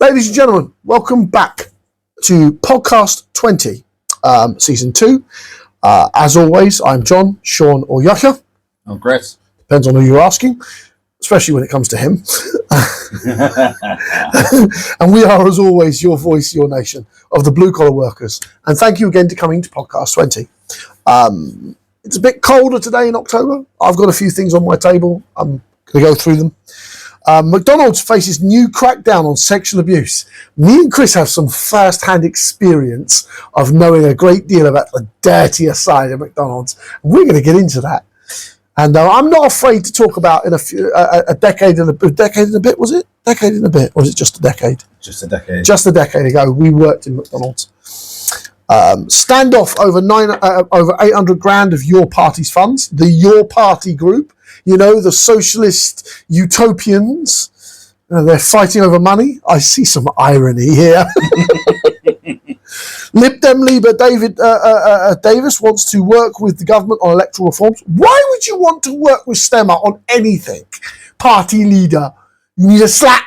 Ladies and gentlemen, welcome back to podcast 20, season 2. As always, I'm John, Sean, or 𝐬𝐝. I'm Chris. Depends on who you're asking, especially when it comes to him. And we are, as always, your voice, your nation of the blue collar workers. And thank you again for coming to podcast 20. It's a bit colder today in October. I've got a few things on my table. I'm going to go through them. McDonald's faces new crackdown on sexual abuse. Me and Chris have some first-hand experience of knowing a great deal about the dirtier side of McDonald's. We're going to get into that. And I'm not afraid to talk about in a decade and a bit, was it? Decade and a bit, or was it just a decade? Just a decade. Just a decade ago, we worked in McDonald's. Standoff over 800 grand of your party's funds, the Your Party group. You know, the socialist utopians, they're fighting over money. I see some irony here. Lib Dem leader Davis wants to work with the government on electoral reforms. Why would you want to work with Stemmer on anything? Party leader, you need a slap.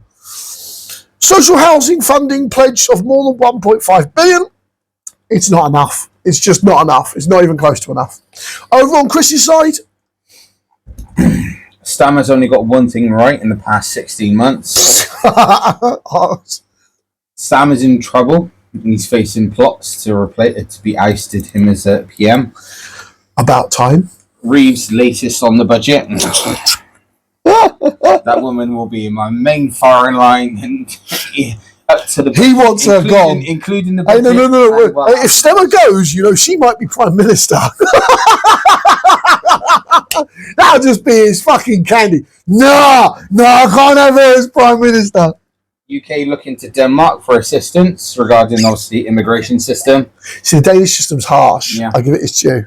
Social housing funding pledge of more than 1.5 billion. It's not enough. It's just not enough. It's not even close to enough. Over on Chris's side, Stammer's only got one thing right in the past 16 months. Stammer's in trouble. He's facing plots to be ousted him as a PM. About time. Reeves' latest on the budget. That woman will be in my main firing line and up to the. He wants her gone, including the budget. Hey, no. Well, if Stemmer goes, you know, she might be Prime Minister. That'll just be his fucking candy. No, I can't have her as Prime Minister. UK looking to Denmark for assistance regarding, obviously, immigration system. See, the Danish system's harsh. Yeah. I give it its due.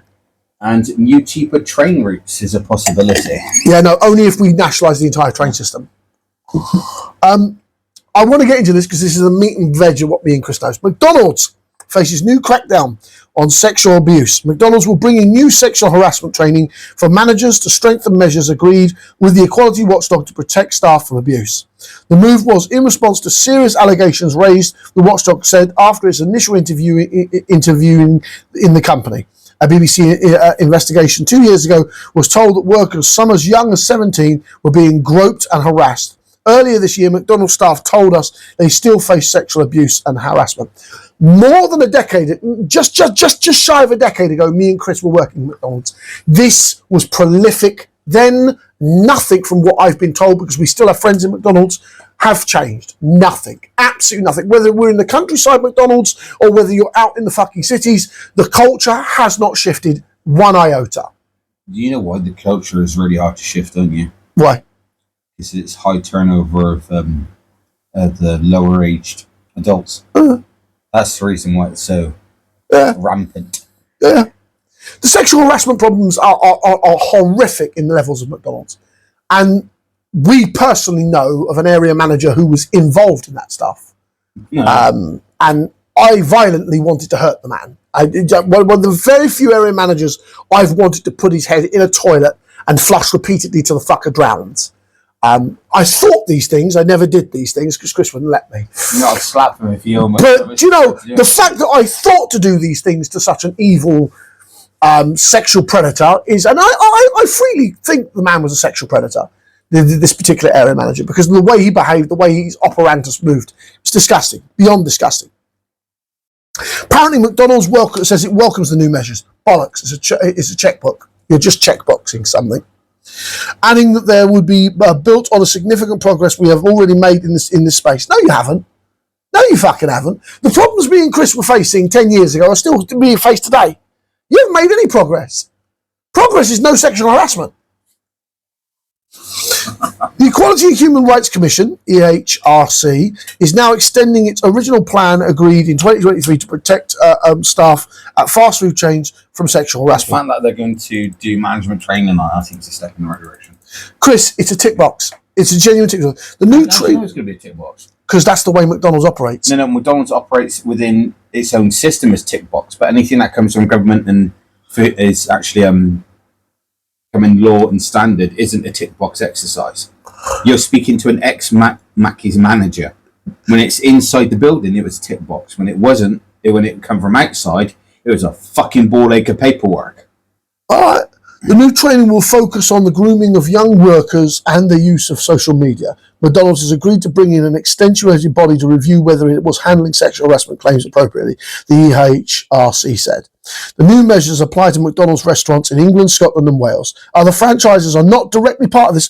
And new cheaper train routes is a possibility. Yeah, no, only if we nationalise the entire train system. I want to get into this because this is the meat and veg of what me and Chris knows. McDonald's faces new crackdown on sexual abuse. McDonald's will bring in new sexual harassment training for managers to strengthen measures agreed with the Equality Watchdog to protect staff from abuse. The move was in response to serious allegations raised, the watchdog said, after its initial interviewing in the company. A BBC investigation 2 years ago was told that workers, some as young as 17, were being groped and harassed. Earlier this year, McDonald's staff told us they still face sexual abuse and harassment. More than a decade, just shy of a decade ago, me and Chris were working at McDonald's. This was prolific. Then nothing from what I've been told, because we still have friends in McDonald's, have changed. Nothing. Absolutely nothing. Whether we're in the countryside McDonald's or whether you're out in the fucking cities, the culture has not shifted one iota. You know why the culture is really hard to shift, don't you? Why? Because it's high turnover of the lower aged adults. That's the reason why it's so rampant. Yeah. The sexual harassment problems are horrific in the levels of McDonald's. And we personally know of an area manager who was involved in that stuff. No. And I violently wanted to hurt the man. One of the very few area managers I've wanted to put his head in a toilet and flush repeatedly till the fucker drowns. I thought these things. I never did these things because Chris wouldn't let me. I'd slap him if he almost. But do you know the fact that I thought to do these things to such an evil sexual predator is, and I freely think the man was a sexual predator. This particular area manager, because of the way he behaved, the way his operantus moved, it's disgusting, beyond disgusting. Apparently, McDonald's says it welcomes the new measures. Bollocks! It's a checkbook. You're just checkboxing something. Adding that there would be built on a significant progress we have already made in this space. No, you haven't. No, you fucking haven't. The problems me and Chris were facing 10 years ago are still being faced today. You haven't made any progress. Progress is no sexual harassment. The Equality and Human Rights Commission, EHRC, is now extending its original plan agreed in 2023 to protect staff at fast food chains from sexual harassment. I found that they're going to do management training. I think it's a step in the right direction. Chris, it's a tick box. It's a genuine tick box. The new training. It's going to be a tick box. Because that's the way McDonald's operates. No, McDonald's operates within its own system as tick box, but anything that comes from government and is actually becoming law and standard isn't a tick box exercise. You're speaking to an ex-Mackey's manager. When it's inside the building, it was a tick box. When it wasn't, when it come from outside, it was a fucking ball ache of paperwork. All right. The new training will focus on the grooming of young workers and the use of social media. McDonald's has agreed to bring in an extenuated body to review whether it was handling sexual harassment claims appropriately, the EHRC said. The new measures apply to McDonald's restaurants in England, Scotland and Wales. Other franchises are not directly part of this.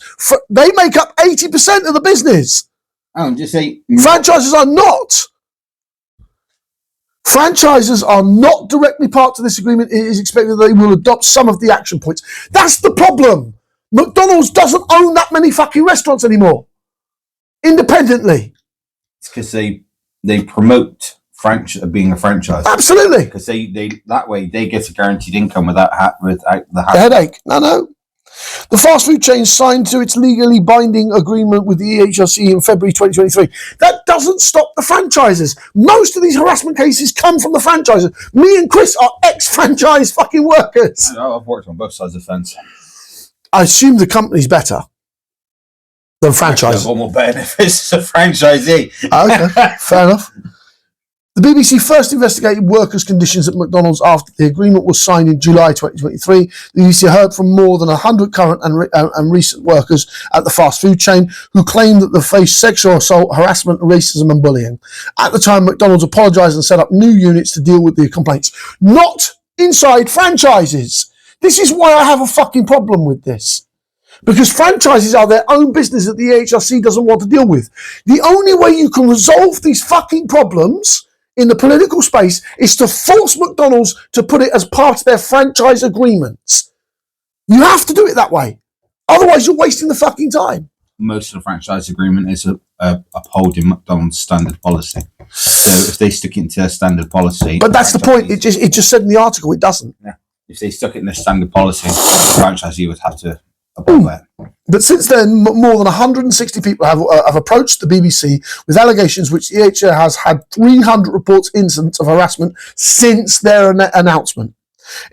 They make up 80% of the business. Oh, just say... Franchises are not. Franchises are not directly part of this agreement. It is expected that they will adopt some of the action points. That's the problem. McDonald's doesn't own that many fucking restaurants anymore. Independently. It's because they promote being a franchise. Absolutely. Because they that way they get a guaranteed income without the headache. No. The fast food chain signed to its legally binding agreement with the EHRC in February 2023. That doesn't stop the franchises. Most of these harassment cases come from the franchises. Me and Chris are ex-franchise fucking workers. I've worked on both sides of the fence. I assume the company's better than franchise. More benefits as a franchisee. Okay, fair enough. The BBC first investigated workers' conditions at McDonald's after the agreement was signed in July 2023. The BBC heard from more than 100 current and recent workers at the fast food chain who claimed that they faced sexual assault, harassment, racism and bullying. At the time, McDonald's apologised and set up new units to deal with the complaints. Not inside franchises. This is why I have a fucking problem with this. Because franchises are their own business that the EHRC doesn't want to deal with. The only way you can resolve these fucking problems in the political space is to force McDonald's to put it as part of their franchise agreements. You have to do it that way. Otherwise, you're wasting the fucking time. Most of the franchise agreement is upholding McDonald's standard policy. So if they stick it into their standard policy... But that's the point. It just said in the article, it doesn't. Yeah. If they stuck it in their standard policy, the franchisee would have to abide by it. But since then, more than 160 people have approached the BBC with allegations which the EHR has had 300 reports incidents of harassment since their announcement.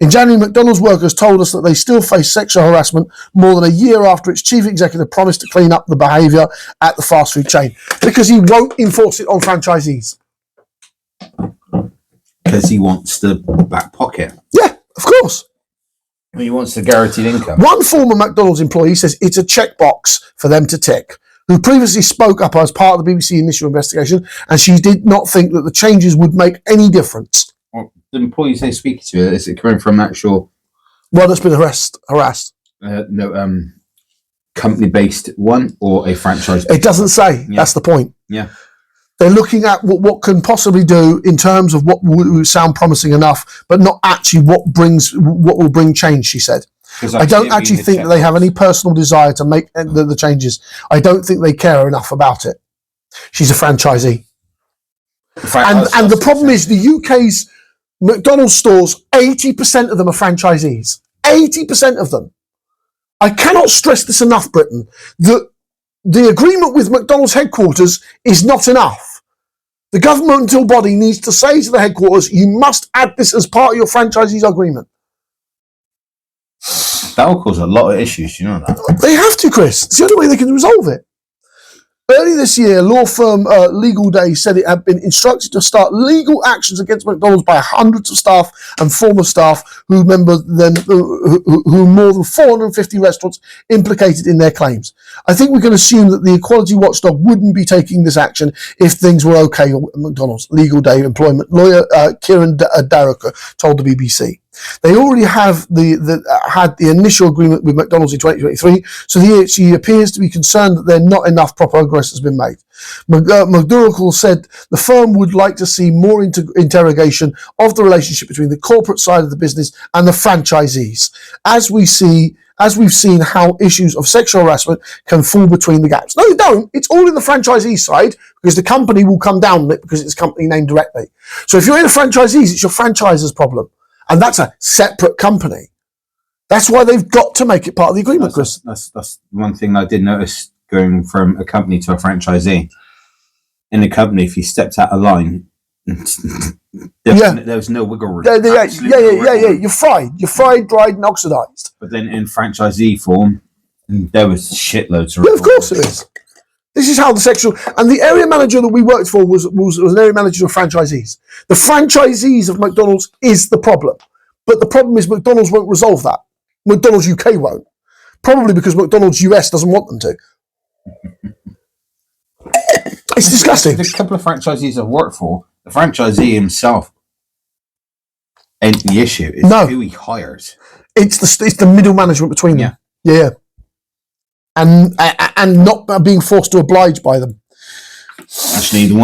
In January, McDonald's workers told us that they still face sexual harassment more than a year after its chief executive promised to clean up the behaviour at the fast food chain because he won't enforce it on franchisees. Because he wants the back pocket. Yeah, of course. He wants the guaranteed income. One former McDonald's employee says it's a checkbox for them to tick, who previously spoke up as part of the BBC initial investigation, and she did not think that the changes would make any difference. Well, the employees they speak to, is it coming from actual... One that's been harassed? No, company-based one or a franchise? It doesn't say. Yeah. That's the point. Yeah. They're looking at what can possibly do in terms of what would sound promising enough, but not actually what will bring change, she said. I don't actually think that they have any personal desire to make the changes. I don't think they care enough about it. She's a franchisee. And the problem is the UK's McDonald's stores, 80% of them are franchisees. 80% of them. I cannot stress this enough, Britain, that the agreement with McDonald's headquarters is not enough. The governmental body needs to say to the headquarters, you must add this as part of your franchisee's agreement. That will cause a lot of issues, you know that? They have to, Chris. It's the only way they can resolve it. Early this year, law firm Legal Day said it had been instructed to start legal actions against McDonald's by hundreds of staff and former staff who more than 450 restaurants implicated in their claims. I think we can assume that the equality watchdog wouldn't be taking this action if things were okay at McDonald's. Legal Day employment lawyer 𝐾𝐨𝐬𝐿 told the BBC. They already have had the initial agreement with McDonald's in 2023, so the EHC appears to be concerned that not enough proper progress has been made. McDougall said the firm would like to see more interrogation of the relationship between the corporate side of the business and the franchisees, as we've seen how issues of sexual harassment can fall between the gaps. No, they don't. It's all in the franchisee side because the company will come down on it because it's a company named directly. So if you're in a franchisees, it's your franchiser's problem. And that's a separate company. That's why they've got to make it part of the agreement, Chris. That's one thing I did notice going from a company to a franchisee. In a company, if you stepped out of line, there was no wiggle room. Yeah. You're fried. You're fried, dried, and oxidized. But then in franchisee form, there was shitloads of... Yeah, of course it is. This is how the sexual, and the area manager that we worked for was an area manager of franchisees. The franchisees of McDonald's is the problem. But the problem is McDonald's won't resolve that. McDonald's UK won't. Probably because McDonald's US doesn't want them to. It's disgusting. The couple of franchisees I've worked for, the franchisee himself ain't the issue. It's who he hires. It's the middle management between them. Yeah. And not being forced to oblige by them. Actually, the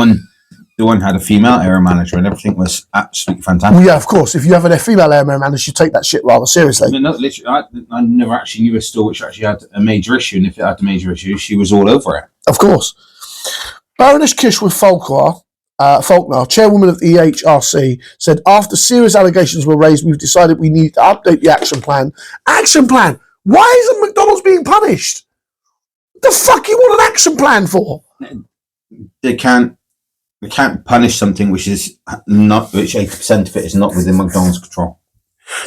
one had a female area manager and everything was absolutely fantastic. Well, yeah, of course. If you have a female area manager, you take that shit rather seriously. No, literally, I never actually knew a store which actually had a major issue, and if it had a major issue, she was all over it. Of course. Baroness Kishworth Faulkner, chairwoman of the EHRC, said after serious allegations were raised, we've decided we need to update the action plan. Action plan? Why isn't McDonald's being punished? The fuck you want an action plan for? They can't punish something which 80% of it is not within McDonald's control.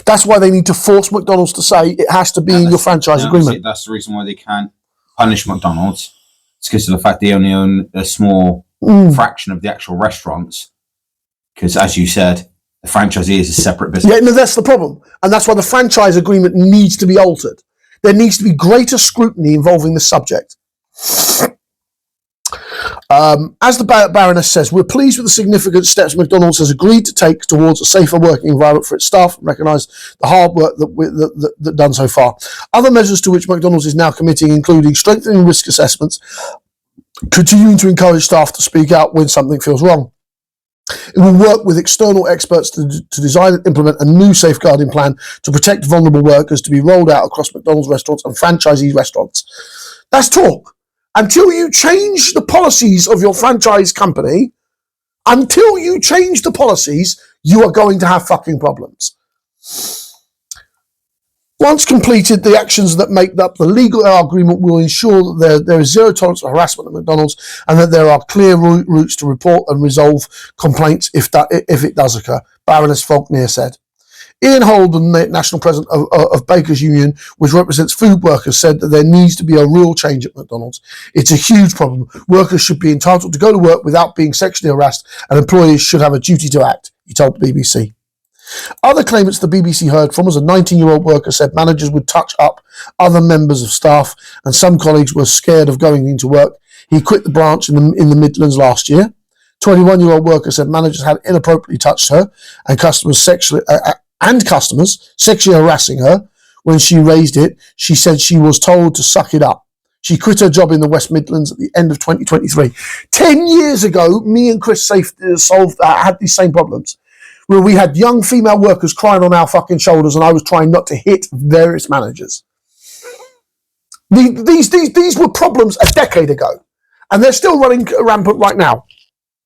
That's why they need to force McDonald's to say it has to be in your franchise agreement. That's the reason why they can't punish McDonald's. It's because of the fact they only own a small fraction of the actual restaurants. Because, as you said, the franchisee is a separate business. Yeah, no, that's the problem. And that's why the franchise agreement needs to be altered. There needs to be greater scrutiny involving the subject. As the Baroness says, we're pleased with the significant steps McDonald's has agreed to take towards a safer working environment for its staff and recognise the hard work that done so far. Other measures to which McDonald's is now committing, including strengthening risk assessments, continuing to encourage staff to speak out when something feels wrong. It will work with external experts to design and implement a new safeguarding plan to protect vulnerable workers to be rolled out across McDonald's restaurants and franchisee restaurants. That's talk. Until you change the policies of your franchise company, you are going to have fucking problems. Once completed, the actions that make up the legal agreement will ensure that there is zero tolerance for harassment at McDonald's and that there are clear routes to report and resolve complaints if it does occur, Baroness Faulkner said. Ian Holden, the national president of Bakers Union, which represents food workers, said that there needs to be a real change at McDonald's. It's a huge problem. Workers should be entitled to go to work without being sexually harassed, and employees should have a duty to act, he told the BBC. Other claimants the BBC heard from was a 19-year-old worker said managers would touch up other members of staff, and some colleagues were scared of going into work. He quit the branch in the Midlands last year. 21-year-old worker said managers had inappropriately touched her and customers sexually harassing her. When she raised it, she said she was told to suck it up. She quit her job in the West Midlands at the end of 2023. 10 years ago, me and Chris had these same problems, where we had young female workers crying on our fucking shoulders and I was trying not to hit various managers. These were problems a decade ago, and they're still running rampant right now.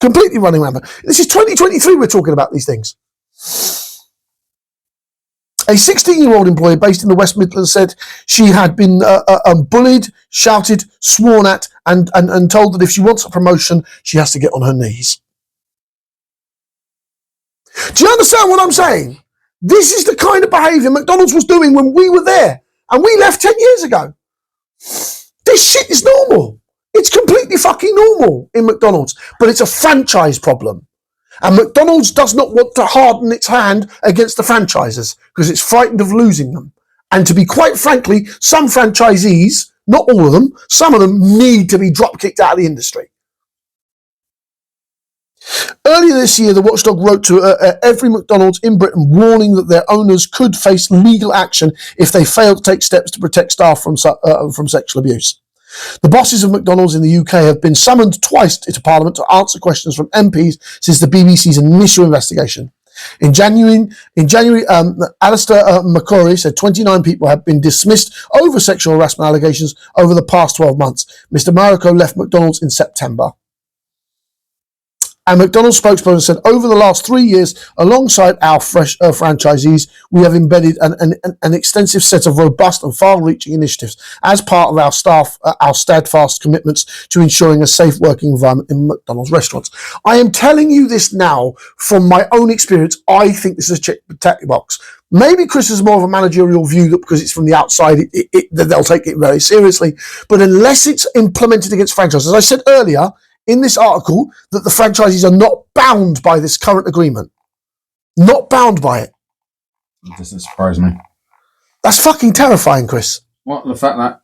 Completely running rampant. This is 2023 we're talking about these things. A 16-year-old employee based in the West Midlands said she had been bullied, shouted, sworn at, and told that if she wants a promotion, she has to get on her knees. Do you understand what I'm saying? This is the kind of behaviour McDonald's was doing when we were there, and we left 10 years ago. This shit is normal. It's completely fucking normal in McDonald's, but it's a franchise problem. And McDonald's does not want to harden its hand against the franchisers because it's frightened of losing them. And to be quite frankly, some franchisees, not all of them, some of them need to be drop-kicked out of the industry. Earlier this year, the watchdog wrote to every McDonald's in Britain warning that their owners could face legal action if they fail to take steps to protect staff from sexual abuse. The bosses of McDonald's in the UK have been summoned twice to Parliament to answer questions from MPs since the BBC's initial investigation. In January, Alistair McCurry said 29 people have been dismissed over sexual harassment allegations over the past 12 months. Mr. Mariko left McDonald's in September. And McDonald's spokesperson said, over the last 3 years, alongside our franchisees, we have embedded an extensive set of robust and far-reaching initiatives as part of our steadfast commitments to ensuring a safe working environment in McDonald's restaurants. I am telling you this now from my own experience. I think this is a check box. Maybe Chris is more of a managerial view that because it's from the outside, they'll take it very seriously. But unless it's implemented against franchises, as I said earlier, in this article, that the franchisees are not bound by this current agreement. Not bound by it. It doesn't surprise me. That's fucking terrifying, Chris. Well, the fact that,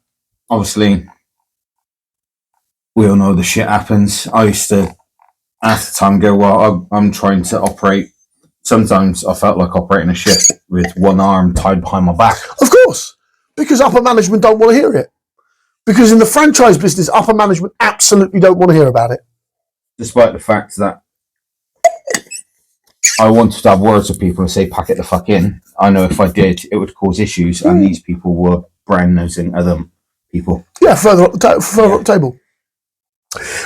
obviously, we all know the shit happens. I used to, at the time, go, well, I'm trying to operate. Sometimes I felt like operating a ship with one arm tied behind my back. Of course, because upper management don't want to hear it. Because in the franchise business, upper management absolutely don't want to hear about it. Despite the fact that I wanted to have words with people and say, pack it the fuck in. I know if I did, it would cause issues, and these people were brown-nosing other people. Yeah, further up the table.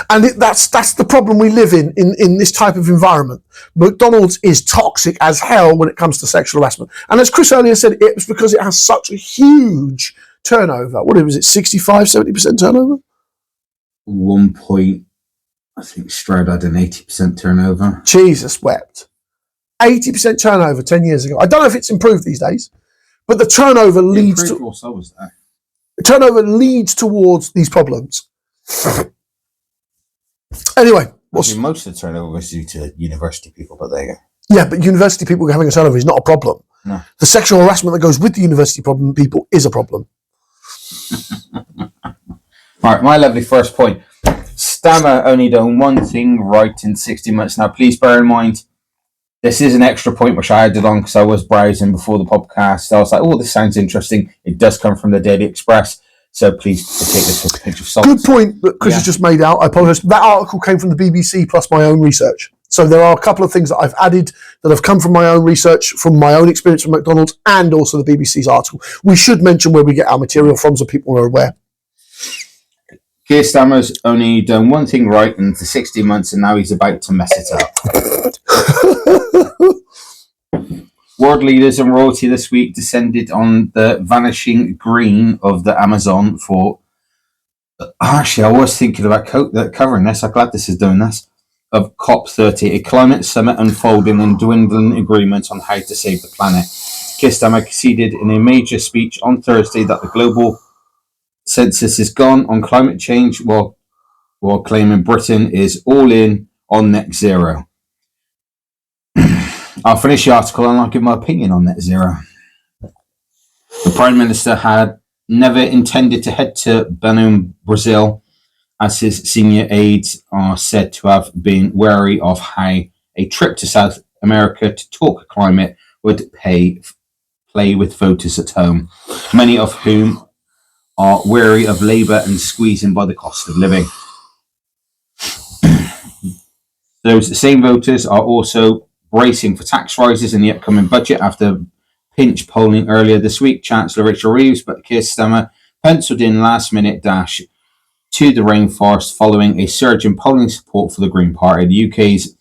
And that's the problem we live in this type of environment. McDonald's is toxic as hell when it comes to sexual harassment. And as Chris earlier said, it was because it has such a huge turnover. What was it, 65, 70% turnover? I think Stroud had an 80% turnover. Jesus wept. 80% turnover 10 years ago. I don't know if it's improved these days, but the turnover leads towards these problems. Anyway, most of the turnover was due to university people, but there you go. Yeah, but university people having a turnover is not a problem. No. The sexual harassment that goes with the university problem people is a problem. All right, my lovely first point. Stammer only done one thing right in 60 months. Now, please bear in mind, this is an extra point which I added on because I was browsing before the podcast. I was like, oh, this sounds interesting. It does come from the Daily Express. So please take this with a pinch of salt. Good point that Chris has just made out. I apologise. That article came from the BBC plus my own research. So there are a couple of things that I've added that have come from my own research, from my own experience with McDonald's, and also the BBC's article. We should mention where we get our material from so people are aware. Keir Starmer's only done one thing right in the 60 months and now he's about to mess it up. World leaders and royalty this week descended on the vanishing green of the Amazon for... Actually, I was thinking about covering this. I'm glad this is doing this. Of COP30, a climate summit unfolding and dwindling agreement on how to save the planet. Keir Starmer conceded in a major speech on Thursday that the global census is gone on climate change while claiming Britain is all in on net zero. I'll finish the article and I'll give my opinion on net zero. The Prime Minister had never intended to head to Belém, Brazil, as his senior aides are said to have been wary of how a trip to South America to talk climate would play with voters at home, many of whom are wary of Labour and squeezing by the cost of living. Those same voters are also bracing for tax rises in the upcoming budget after pinch polling earlier this week. Chancellor Rachel Reeves, but Keir Starmer penciled in last-minute dash to the rainforest following a surge in polling support for the Green Party. The UK's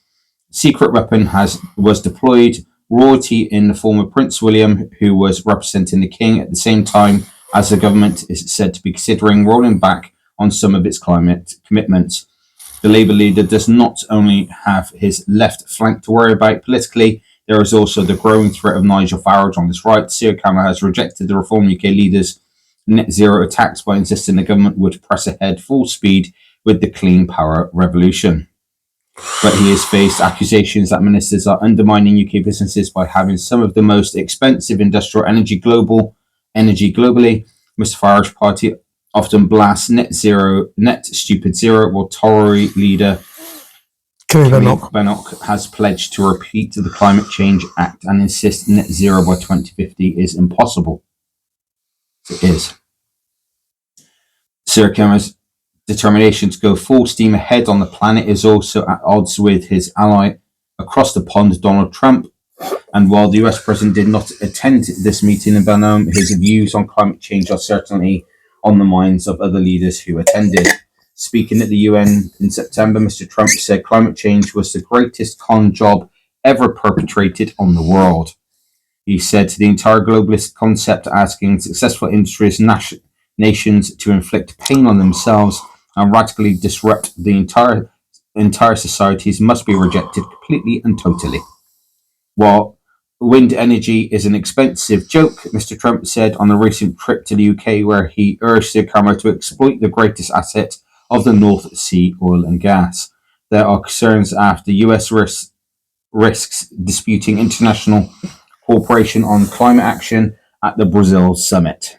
secret weapon was deployed, royalty in the form of Prince William, who was representing the King at the same time as the government is said to be considering rolling back on some of its climate commitments. The Labour leader does not only have his left flank to worry about politically, there is also the growing threat of Nigel Farage on his right. 𝐶𝐿 has rejected the Reform UK leader's net zero attacks by insisting the government would press ahead full speed with the clean power revolution. But he has faced accusations that ministers are undermining UK businesses by having some of the most expensive industrial energy globally. Mr Farage's party often blasts net stupid zero, while Tory leader Bennock has pledged to repeat the Climate Change Act and insist net zero by 2050 is impossible. It is. 𝐶𝐿 determination to go full steam ahead on the planet is also at odds with his ally across the pond, Donald Trump. And while the US president did not attend this meeting in Belém, his views on climate change are certainly on the minds of other leaders who attended. Speaking at the UN in September, Mr. Trump said climate change was the greatest con job ever perpetrated on the world. He said the entire globalist concept asking successful industries, nations to inflict pain on themselves and radically disrupt the entire societies must be rejected completely and totally. While wind energy is an expensive joke, Mr. Trump said on a recent trip to the UK, where he urged the camera to exploit the greatest asset of the North Sea, oil and gas. There are concerns after US risks disputing international cooperation on climate action at the Brazil summit.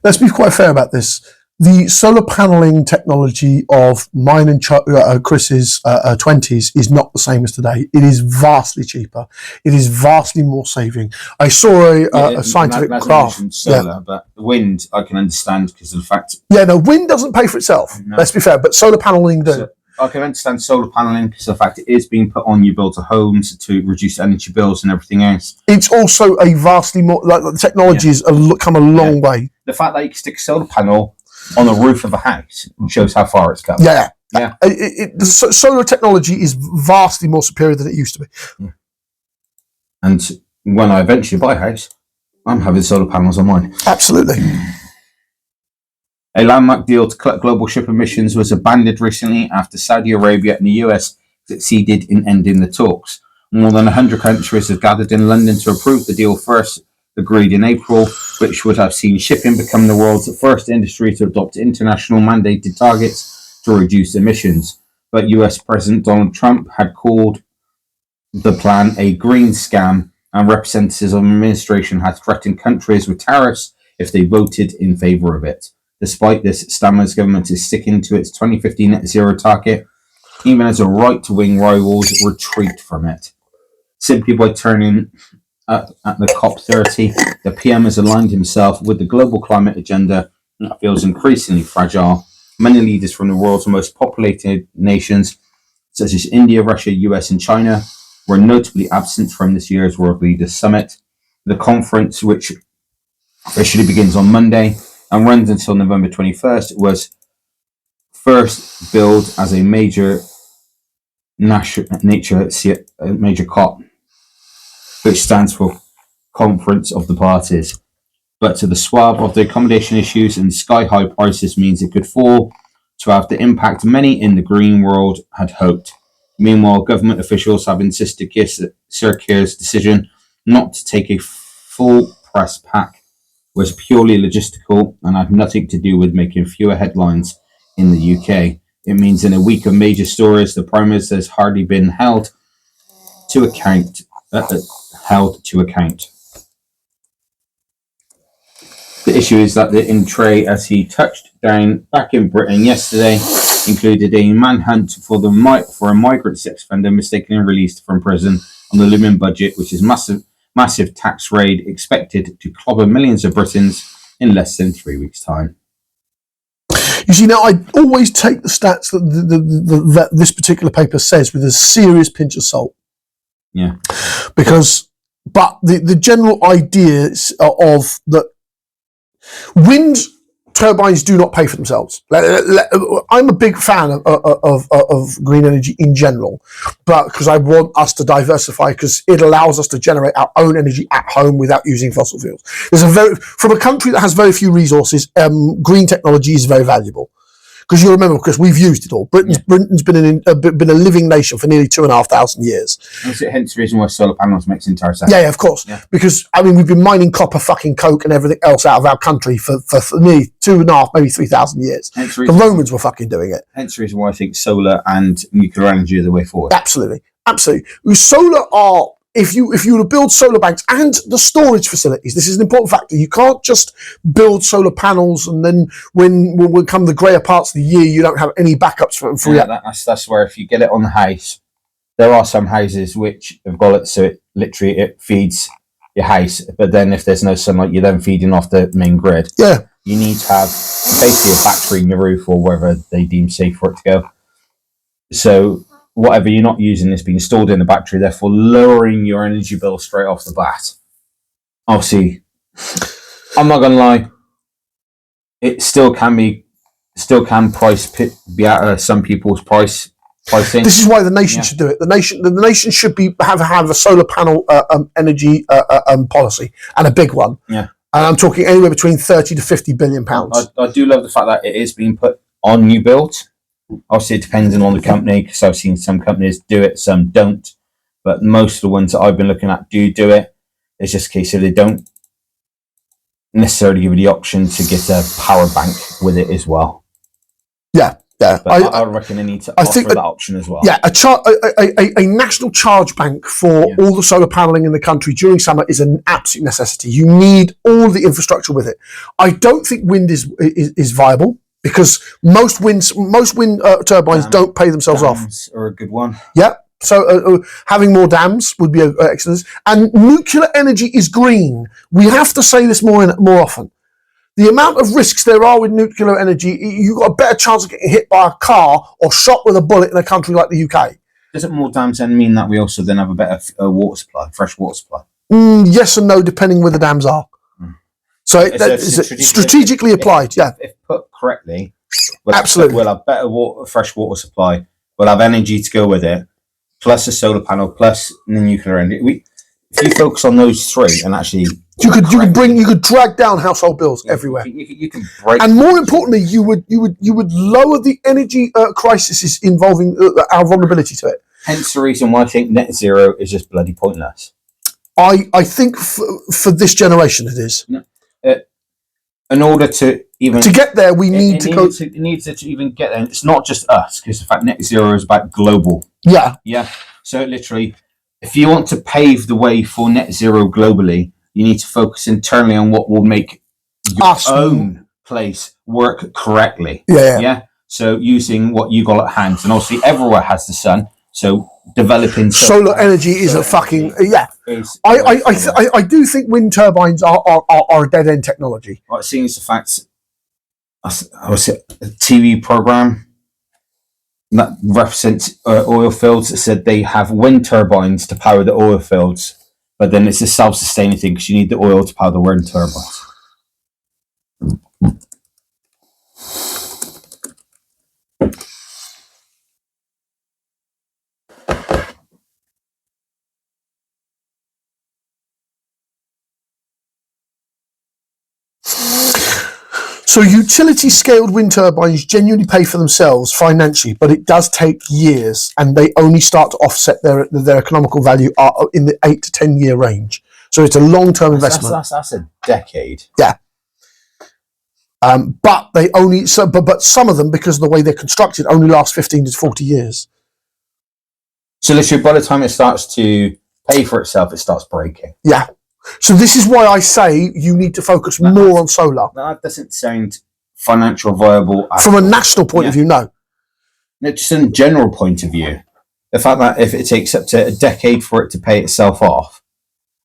Let's be quite fair about this. The solar paneling technology of mine and Chris's 20s is not the same as today. It is vastly cheaper. It is vastly more saving. I saw a scientific graph. Solar, but the wind I can understand because of the fact. Yeah, no, wind doesn't pay for itself. No. Let's be fair, but solar paneling do. So, I can understand solar paneling because of the fact it is being put on new builds of homes to reduce energy bills and everything else. It's also a vastly more, like the technology has come a long way. The fact that you can stick a solar panel on the roof of a house shows how far it's come. Yeah. Solar technology is vastly more superior than it used to be. Yeah. And when I eventually buy a house, I'm having solar panels on mine. Absolutely. A landmark deal to cut global ship emissions was abandoned recently after Saudi Arabia and the US succeeded in ending the talks. More than 100 countries have gathered in London to approve the deal first agreed in April, which would have seen shipping become the world's first industry to adopt international mandated targets to reduce emissions. But US President Donald Trump had called the plan a green scam, and representatives of the administration had threatened countries with tariffs if they voted in favor of it. Despite this, Starmer's government is sticking to its 2050 net zero target, even as a right-wing rivals retreat from it. Simply by turning up at the COP30, the PM has aligned himself with the global climate agenda that feels increasingly fragile. Many leaders from the world's most populated nations, such as India, Russia, US, and China, were notably absent from this year's World Leaders Summit. The conference, which officially begins on Monday and runs until November 21st, was first billed as a major COP, which stands for Conference of the Parties. But to the swab of the accommodation issues and sky-high prices means it could fall to have the impact many in the green world had hoped. Meanwhile, government officials have insisted 𝐾𝐨𝐧'𝐭's decision not to take a full press pack was purely logistical and had nothing to do with making fewer headlines in the UK. It means in a week of major stories, the Prime Minister has hardly been held to account. The issue is that the in-tray, as he touched down back in Britain yesterday, included a manhunt for a migrant sex offender mistakenly released from prison on the looming budget, which is massive tax raid expected to clobber millions of Britons in less than 3 weeks' time. You see, now I always take the stats that this particular paper says with a serious pinch of salt. Yeah. But the general idea of that wind turbines do not pay for themselves. I'm a big fan of green energy in general, but because I want us to diversify, because it allows us to generate our own energy at home without using fossil fuels. From a country that has very few resources, green technology is very valuable. Because you remember, because we've used it all. Britain's been a living nation for nearly 2,500 years. Hence the reason why solar panels makes entire sense. Yeah, of course. Yeah. Because, I mean, we've been mining copper, fucking coke and everything else out of our country for nearly 2,500, maybe 3,000 years. The Romans were fucking doing it. Hence the reason why I think solar and nuclear energy are the way forward. Absolutely. Solar are... If you were to build solar banks and the storage facilities, this is an important factor. You can't just build solar panels and then when come the greyer parts of the year, you don't have any backups for that's where if you get it on the house, there are some houses which have got it so it feeds your house, but then if there's no sunlight, you're then feeding off the main grid. Yeah. You need to have basically a battery in your roof or wherever they deem safe for it to go. So whatever you're not using is being stored in the battery, therefore lowering your energy bill straight off the bat. Obviously, I'm not going to lie, it still can be still can be out of some people's pricing. This is why the nation should do it. The nation should have a solar panel energy policy, and a big one. Yeah. And I'm talking anywhere between 30 to 50 billion pounds. I do love the fact that it is being put on new builds. Obviously, it depends on the company, because I've seen some companies do it, some don't. But most of the ones that I've been looking at do it. It's just a case of they don't necessarily give you the option to get a power bank with it as well. Yeah. But I reckon they need to offer that option as well. Yeah, a national charge bank for all the solar paneling in the country during summer is an absolute necessity. You need all the infrastructure with it. I don't think wind is viable, because most wind turbines don't pay themselves off. Dams are a good one. Yeah. So having more dams would be excellent. And nuclear energy is green. We have to say this more often. The amount of risks there are with nuclear energy, you've got a better chance of getting hit by a car or shot with a bullet in a country like the UK. Doesn't more dams then mean that we also then have a better water supply, fresh water supply? Yes and no, depending where the dams are. So it's strategically applied, If put correctly, absolutely, we'll have better fresh water supply, we'll have energy to go with it, plus a solar panel, plus the nuclear energy. If you focus on those three, and actually you could drag down household bills everywhere. You can break, and more importantly, you would lower the energy crises involving our vulnerability to it. Hence the reason why I think net zero is just bloody pointless. I think for this generation it is. In order to even get there, we need to go. It needs to even get there. It's not just us, because in fact net zero is about global. Yeah. So literally, if you want to pave the way for net zero globally, you need to focus internally on what will make your own place work correctly. Yeah. So using what you got at hand, and obviously everywhere has the sun. So developing solar energy is a fucking I do think wind turbines are a dead end technology. Well, it seems the fact. I was a TV program that represents oil fields that said they have wind turbines to power the oil fields, but then it's a self-sustaining thing because you need the oil to power the wind turbines. So utility-scaled wind turbines genuinely pay for themselves financially, but it does take years, and they only start to offset their economical value in the 8 to 10 year range. So it's a long-term investment. That's a decade. Yeah. But they only but some of them, because of the way they're constructed, only last 15 to 40 years. So literally, by the time it starts to pay for itself, it starts breaking. Yeah. So this is why I say you need to focus more on solar. That doesn't sound financial viable. From a national point of view, no. Just in a general point of view, the fact that if it takes up to a decade for it to pay itself off,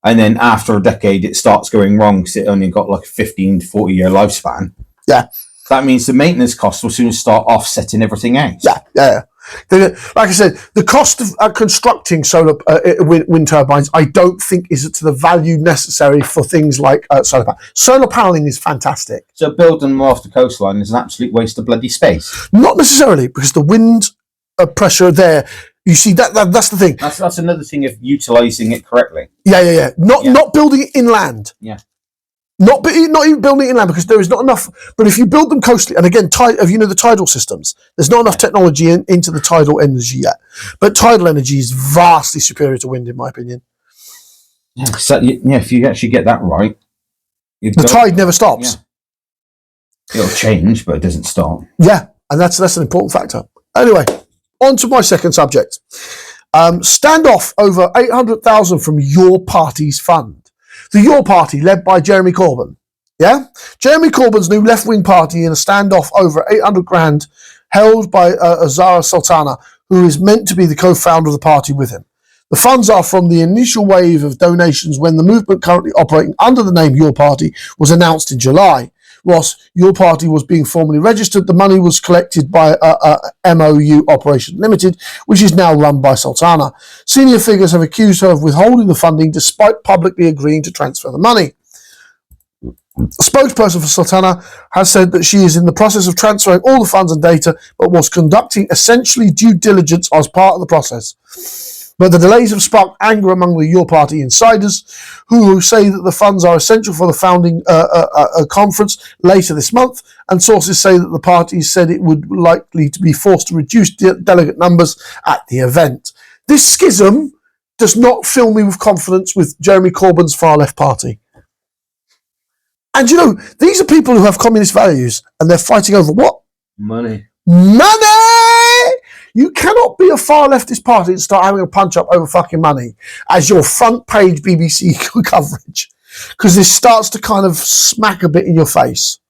and then after a decade it starts going wrong because it only got like a 15 to 40 year lifespan. Yeah. That means the maintenance costs will soon start offsetting everything else. Yeah. Like I said, the cost of constructing solar wind turbines, I don't think is to the value necessary for things like solar panel. Solar paneling is fantastic. So building them off the coastline is an absolute waste of bloody space. Not necessarily, because the wind pressure there, you see that's the thing. That's another thing of utilising it correctly. Yeah. Not building it inland. Yeah. Not even building it inland, because there is not enough. But if you build them coastally, and again, the tidal systems, there's not enough technology into the tidal energy yet. But tidal energy is vastly superior to wind, in my opinion. Yeah, so, if you actually get that right, the tide never stops. Yeah. It'll change, but it doesn't stop. Yeah, and that's an important factor. Anyway, on to my second subject. Standoff over 800,000 from your party's fund. The Your Party, led by Jeremy Corbyn. Yeah? Jeremy Corbyn's new left-wing party in a standoff over 800 grand held by Zara Sultana, who is meant to be the co-founder of the party with him. The funds are from the initial wave of donations when the movement, currently operating under the name Your Party, was announced in July. Whilst Your Party was being formally registered, the money was collected by MOU Operation Limited, which is now run by Sultana. Senior figures have accused her of withholding the funding despite publicly agreeing to transfer the money. A spokesperson for Sultana has said that she is in the process of transferring all the funds and data, but was conducting essentially due diligence as part of the process. But the delays have sparked anger among the Your Party insiders, who say that the funds are essential for the founding conference later this month, and sources say that the party said it would likely to be forced to reduce delegate numbers at the event. This schism does not fill me with confidence with Jeremy Corbyn's far-left party. And you know, these are people who have communist values, and they're fighting over what? Money. Money! You cannot be a far leftist party and start having a punch up over fucking money as your front page BBC coverage, because this starts to kind of smack a bit in your face.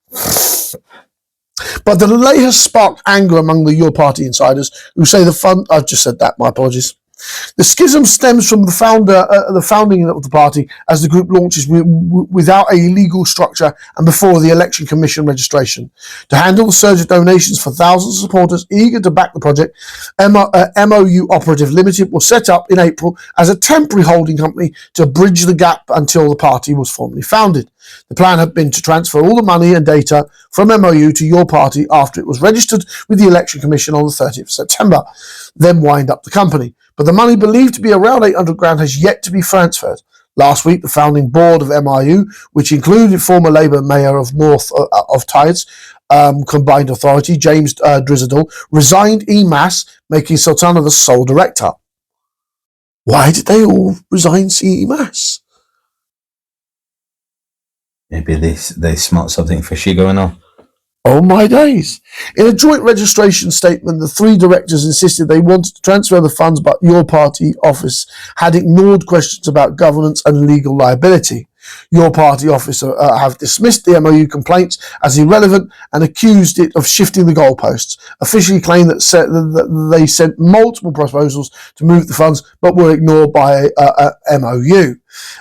But the delay has sparked anger among the Your Party insiders, who say the fund... I've just said that, my apologies. The schism stems from the founding of the party, as the group launches without a legal structure and before the Election Commission registration. To handle the surge of donations for thousands of supporters eager to back the project, MOU Operative Limited was set up in April as a temporary holding company to bridge the gap until the party was formally founded. The plan had been to transfer all the money and data from MOU to Your Party after it was registered with the Election Commission on the 30th of September, then wind up the company. But the money, believed to be around 800 grand, has yet to be transferred. Last week, the founding board of MIU, which included former Labour Mayor of North of Tynes Combined Authority, 𝐬𝐮𝐬𝐜𝐫𝐿, resigned en masse, making Sultana the sole director. Why did they all resign en masse? Maybe they smelt something fishy going on. Oh my days. In a joint registration statement, the three directors insisted they wanted to transfer the funds, but Your Party office had ignored questions about governance and legal liability. Your Party office have dismissed the MOU complaints as irrelevant and accused it of shifting the goalposts, officially claimed that they sent multiple proposals to move the funds but were ignored by MOU.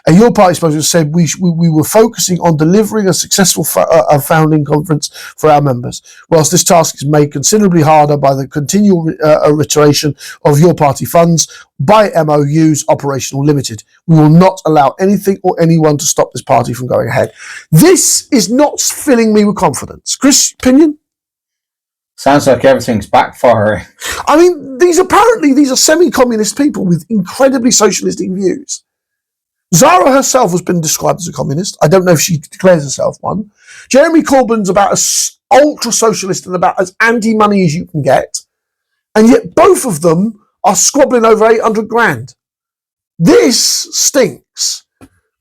A Your Party spokesman said we were focusing on delivering a successful founding conference for our members, whilst this task is made considerably harder by the continual reiteration of Your Party funds by MOU's operational limited. We will not allow anything or anyone to stop this party from going ahead. This is not filling me with confidence. Chris, opinion? Sounds like everything's backfiring. I mean, these are semi-communist people with incredibly socialistic views. Zara herself has been described as a communist. I don't know if she declares herself one. Jeremy Corbyn's about as ultra-socialist and about as anti-money as you can get. And yet both of them are squabbling over 800 grand. This stinks.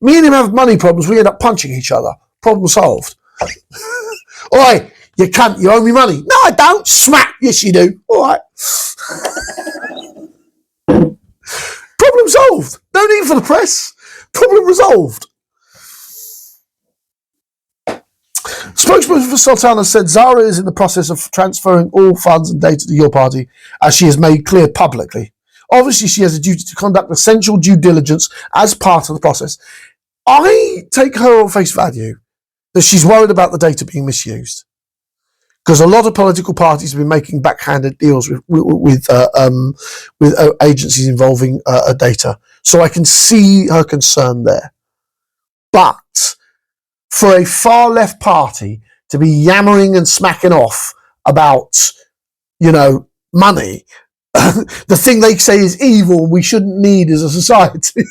Me and him have money problems. We end up punching each other. Problem solved. Oi, you cunt, you owe me money. No, I don't. Smack. Yes, you do. All right. Problem solved. No need for the press. Problem resolved. Spokesperson for Sultana said Zara is in the process of transferring all funds and data to Your Party, as she has made clear publicly. Obviously, she has a duty to conduct essential due diligence as part of the process. I take her on face value that she's worried about the data being misused, because a lot of political parties have been making backhanded deals with agencies involving data. So I can see her concern there. But for a far left party to be yammering and smacking off about, money, the thing they say is evil, we shouldn't need as a society.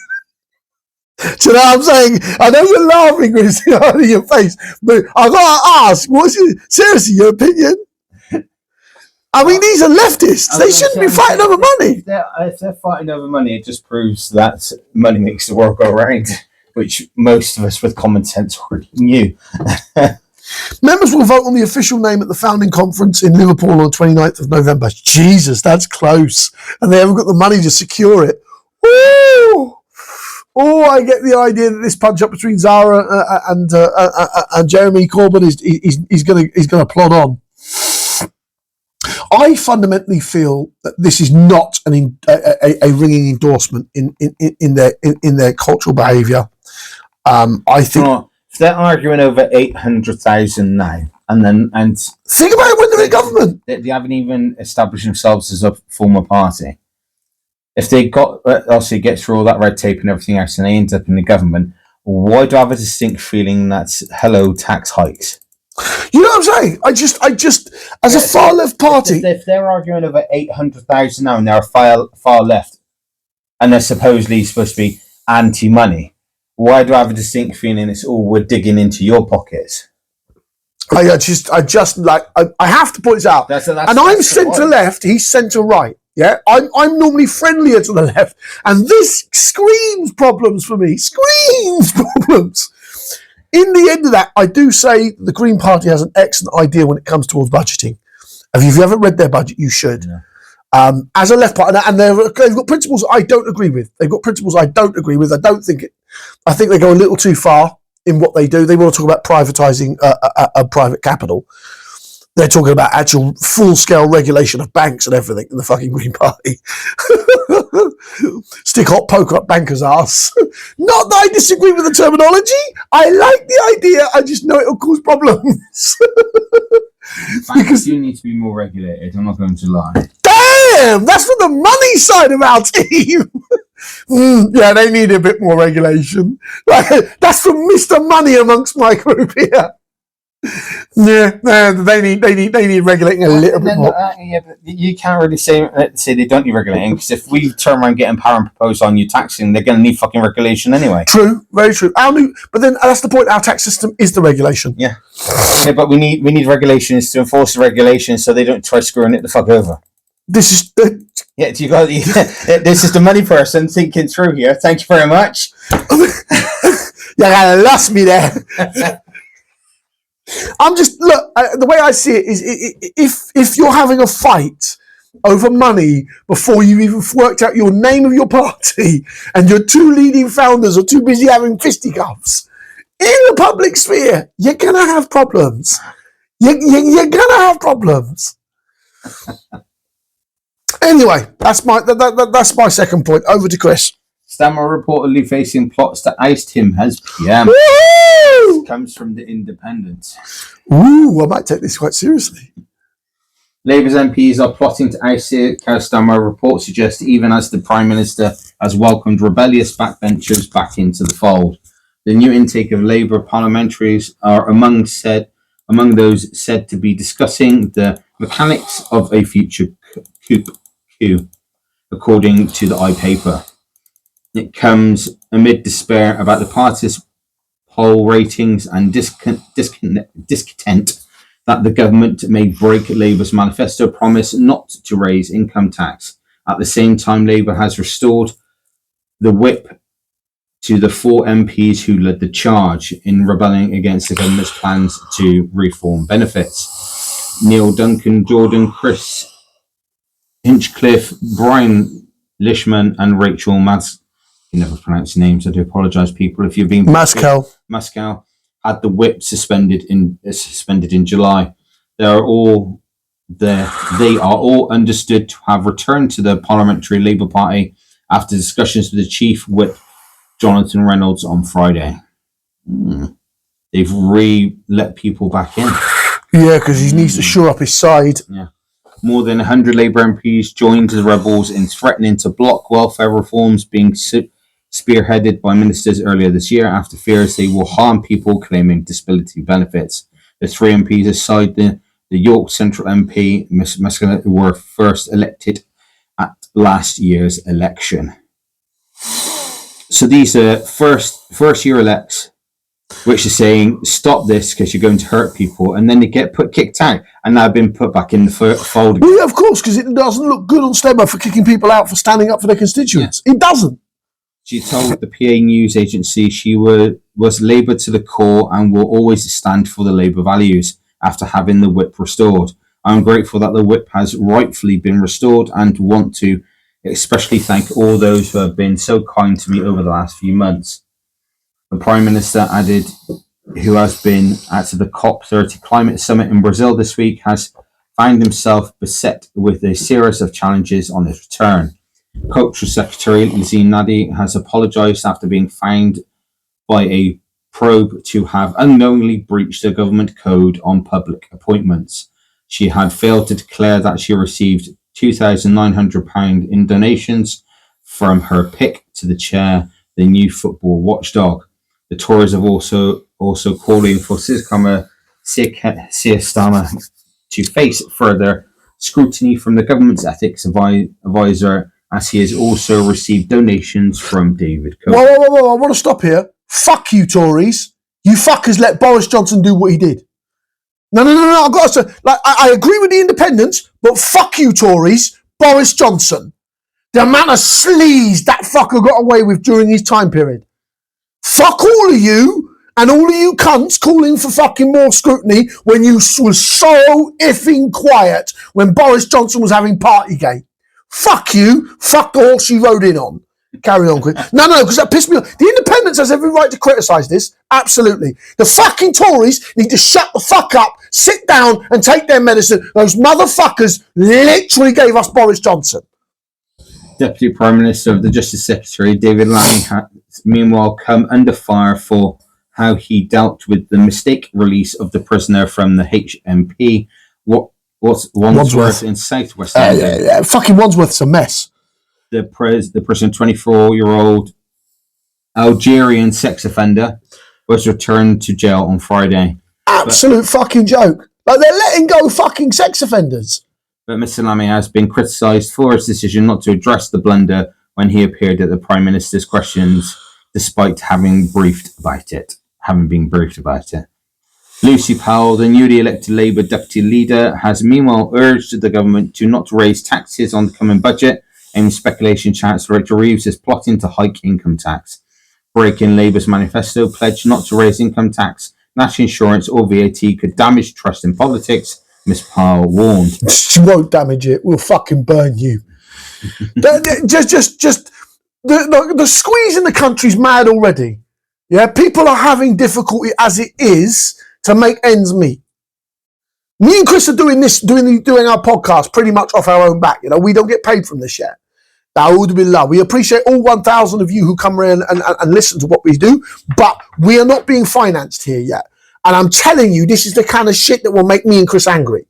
Do you know what I'm saying? I know you're laughing, Chris, out of your face, but I've got to ask, seriously, your opinion? I mean, these are leftists. They shouldn't be fighting over money. If they're fighting over money, it just proves that money makes the world go round, which most of us with common sense already knew. Members will vote on the official name at the founding conference in Liverpool on the 29th of November. Jesus, that's close. And they haven't got the money to secure it. Ooh! Oh, I get the idea that this punch-up between Zara and Jeremy Corbyn is going to plod on. I fundamentally feel that this is not a ringing endorsement in their cultural behaviour. I think if they're arguing over 800,000 now, and think about it when they're in government. They haven't even established themselves as a former party. If they obviously get through all that red tape and everything else, and they end up in the government, Why do I have a distinct feeling that's hello tax hikes? You know what I'm saying? I just, as a far left party, if they're arguing over 800,000 now and they're far left, and they're supposedly supposed to be anti-money, why do I have a distinct feeling it's all we're digging into your pockets? I have to point this out. And I'm centre left, he's centre right. Yeah, I'm normally friendlier to the left, and this screams problems for me. Screams problems. In the end of that, I do say the Green Party has an excellent idea when it comes towards budgeting. If you haven't read their budget, you should. Yeah. As a left party, and they've got principles I don't agree with. They've got principles I don't agree with. I think they go a little too far in what they do. They want to talk about privatising private capital. They're talking about actual full-scale regulation of banks and everything in the fucking Green Party. Stick hot poker up bankers' arse. Not that I disagree with the terminology. I like the idea. I just know it'll cause problems. Banks do need to be more regulated. I'm not going to lie. Damn! That's for the money side of our team. Yeah, they need a bit more regulation. That's from Mr. Money amongst my group here. Yeah, they need regulating a little bit more. Yeah, but you can't really say they don't need regulating, because if we turn around getting power and propose on you taxing, they're going to need fucking regulation anyway. True, very true. But then that's the point. Our tax system is the regulation. Yeah, but we need regulations to enforce the regulations so they don't try screwing it the fuck over. This is this is the money person thinking through here. Thank you very much. You kind of lost me there. I'm just, look, the way I see it is if you're having a fight over money before you even worked out your name of your party and your two leading founders are too busy having fisticuffs in the public sphere, you're going to have problems. You're going to have problems. Anyway, that's my second point. Over to Chris. Stammer reportedly facing plots to oust him as PM. Woo! Comes from the Independent. Ooh, I might take this quite seriously. Labour's MPs are plotting to oust Keir Starmer, reports suggest, even as the Prime Minister has welcomed rebellious backbenchers back into the fold. The new intake of Labour parliamentaries are among those said to be discussing the mechanics of a future coup, according to the paper. It comes amid despair about the party's poll ratings and discontent that the government may break Labour's manifesto promise not to raise income tax. At the same time, Labour has restored the whip to the 4 MPs who led the charge in rebelling against the government's plans to reform benefits. Neil Duncan, Jordan, Chris Hinchcliffe, Brian Lishman and Rachel you never pronounce names. I do apologise, people. If you've been Mascow had the whip suspended in July. They are all understood to have returned to the Parliamentary Labour Party after discussions with the Chief Whip Jonathan Reynolds on Friday. They've let people back in. Yeah, because he needs to shore up his side. Yeah. More than 100 Labour MPs joined the rebels in threatening to block welfare reforms being spearheaded by ministers earlier this year after fears they will harm people claiming disability benefits. The 3 MPs aside the York Central MP, Miss Muscat, were first elected at last year's election. So these are first year elects, which is saying stop this because you're going to hurt people, and then they get kicked out and now been put back in the fold. Well, yeah, of course, because it doesn't look good on Stemmer for kicking people out for standing up for their constituents. Yeah. It doesn't. She told the PA news agency she was Labour to the core and will always stand for the Labour values after having the whip restored. I'm grateful that the whip has rightfully been restored and want to especially thank all those who have been so kind to me over the last few months. The Prime Minister added, who has been at the COP30 climate summit in Brazil this week, has found himself beset with a series of challenges on his return. Cultural Secretary 𝐬𝐿𝐫𝐿 has apologised after being found by a probe to have unknowingly breached the government code on public appointments. She had failed to declare that she received £2,900 in donations from her pick to the chair, the new football watchdog. The Tories have also calling for 𝐃𝐨𝐧'𝐭 to face further scrutiny from the government's ethics advisor, as he has also received donations from David Coe. Whoa, I want to stop here. Fuck you, Tories. You fuckers let Boris Johnson do what he did. No, I've got to say, like, I agree with the independents, but fuck you, Tories. Boris Johnson. The amount of sleaze that fucker got away with during his time period. Fuck all of you and all of you cunts calling for fucking more scrutiny when you was so effing quiet when Boris Johnson was having Partygate. Fuck you. Fuck the horse you rode in on. Carry on, quick. No, because that pissed me off. The independents has every right to criticise this. Absolutely. The fucking Tories need to shut the fuck up, sit down and take their medicine. Those motherfuckers literally gave us Boris Johnson. Deputy Prime Minister of the Justice Secretary, David Lammy, has meanwhile come under fire for how he dealt with the mistake release of the prisoner from the HMP, Wandsworth in Southwest London. Yeah. Fucking Wandsworth's a mess. The prison, 24-year-old Algerian sex offender, was returned to jail on Friday. Absolute fucking joke. Like, they're letting go fucking sex offenders. But Mr. Lammy has been criticised for his decision not to address the blunder when he appeared at the Prime Minister's questions, despite having been briefed about it. Lucy Powell, the newly elected Labour deputy leader, has meanwhile urged the government to not raise taxes on the coming budget, and speculation Chancellor Rachel Reeves is plotting to hike income tax. Breaking Labour's manifesto pledged not to raise income tax, national insurance or VAT could damage trust in politics, Miss Powell warned. She won't damage it. We'll fucking burn you. The squeeze in the country's mad already. Yeah, people are having difficulty as it is to make ends meet. Me and Chris are doing our podcast pretty much off our own back. You know, we don't get paid from this yet. We appreciate all 1,000 of you who come around and listen to what we do, but we are not being financed here yet. And I'm telling you, this is the kind of shit that will make me and Chris angry.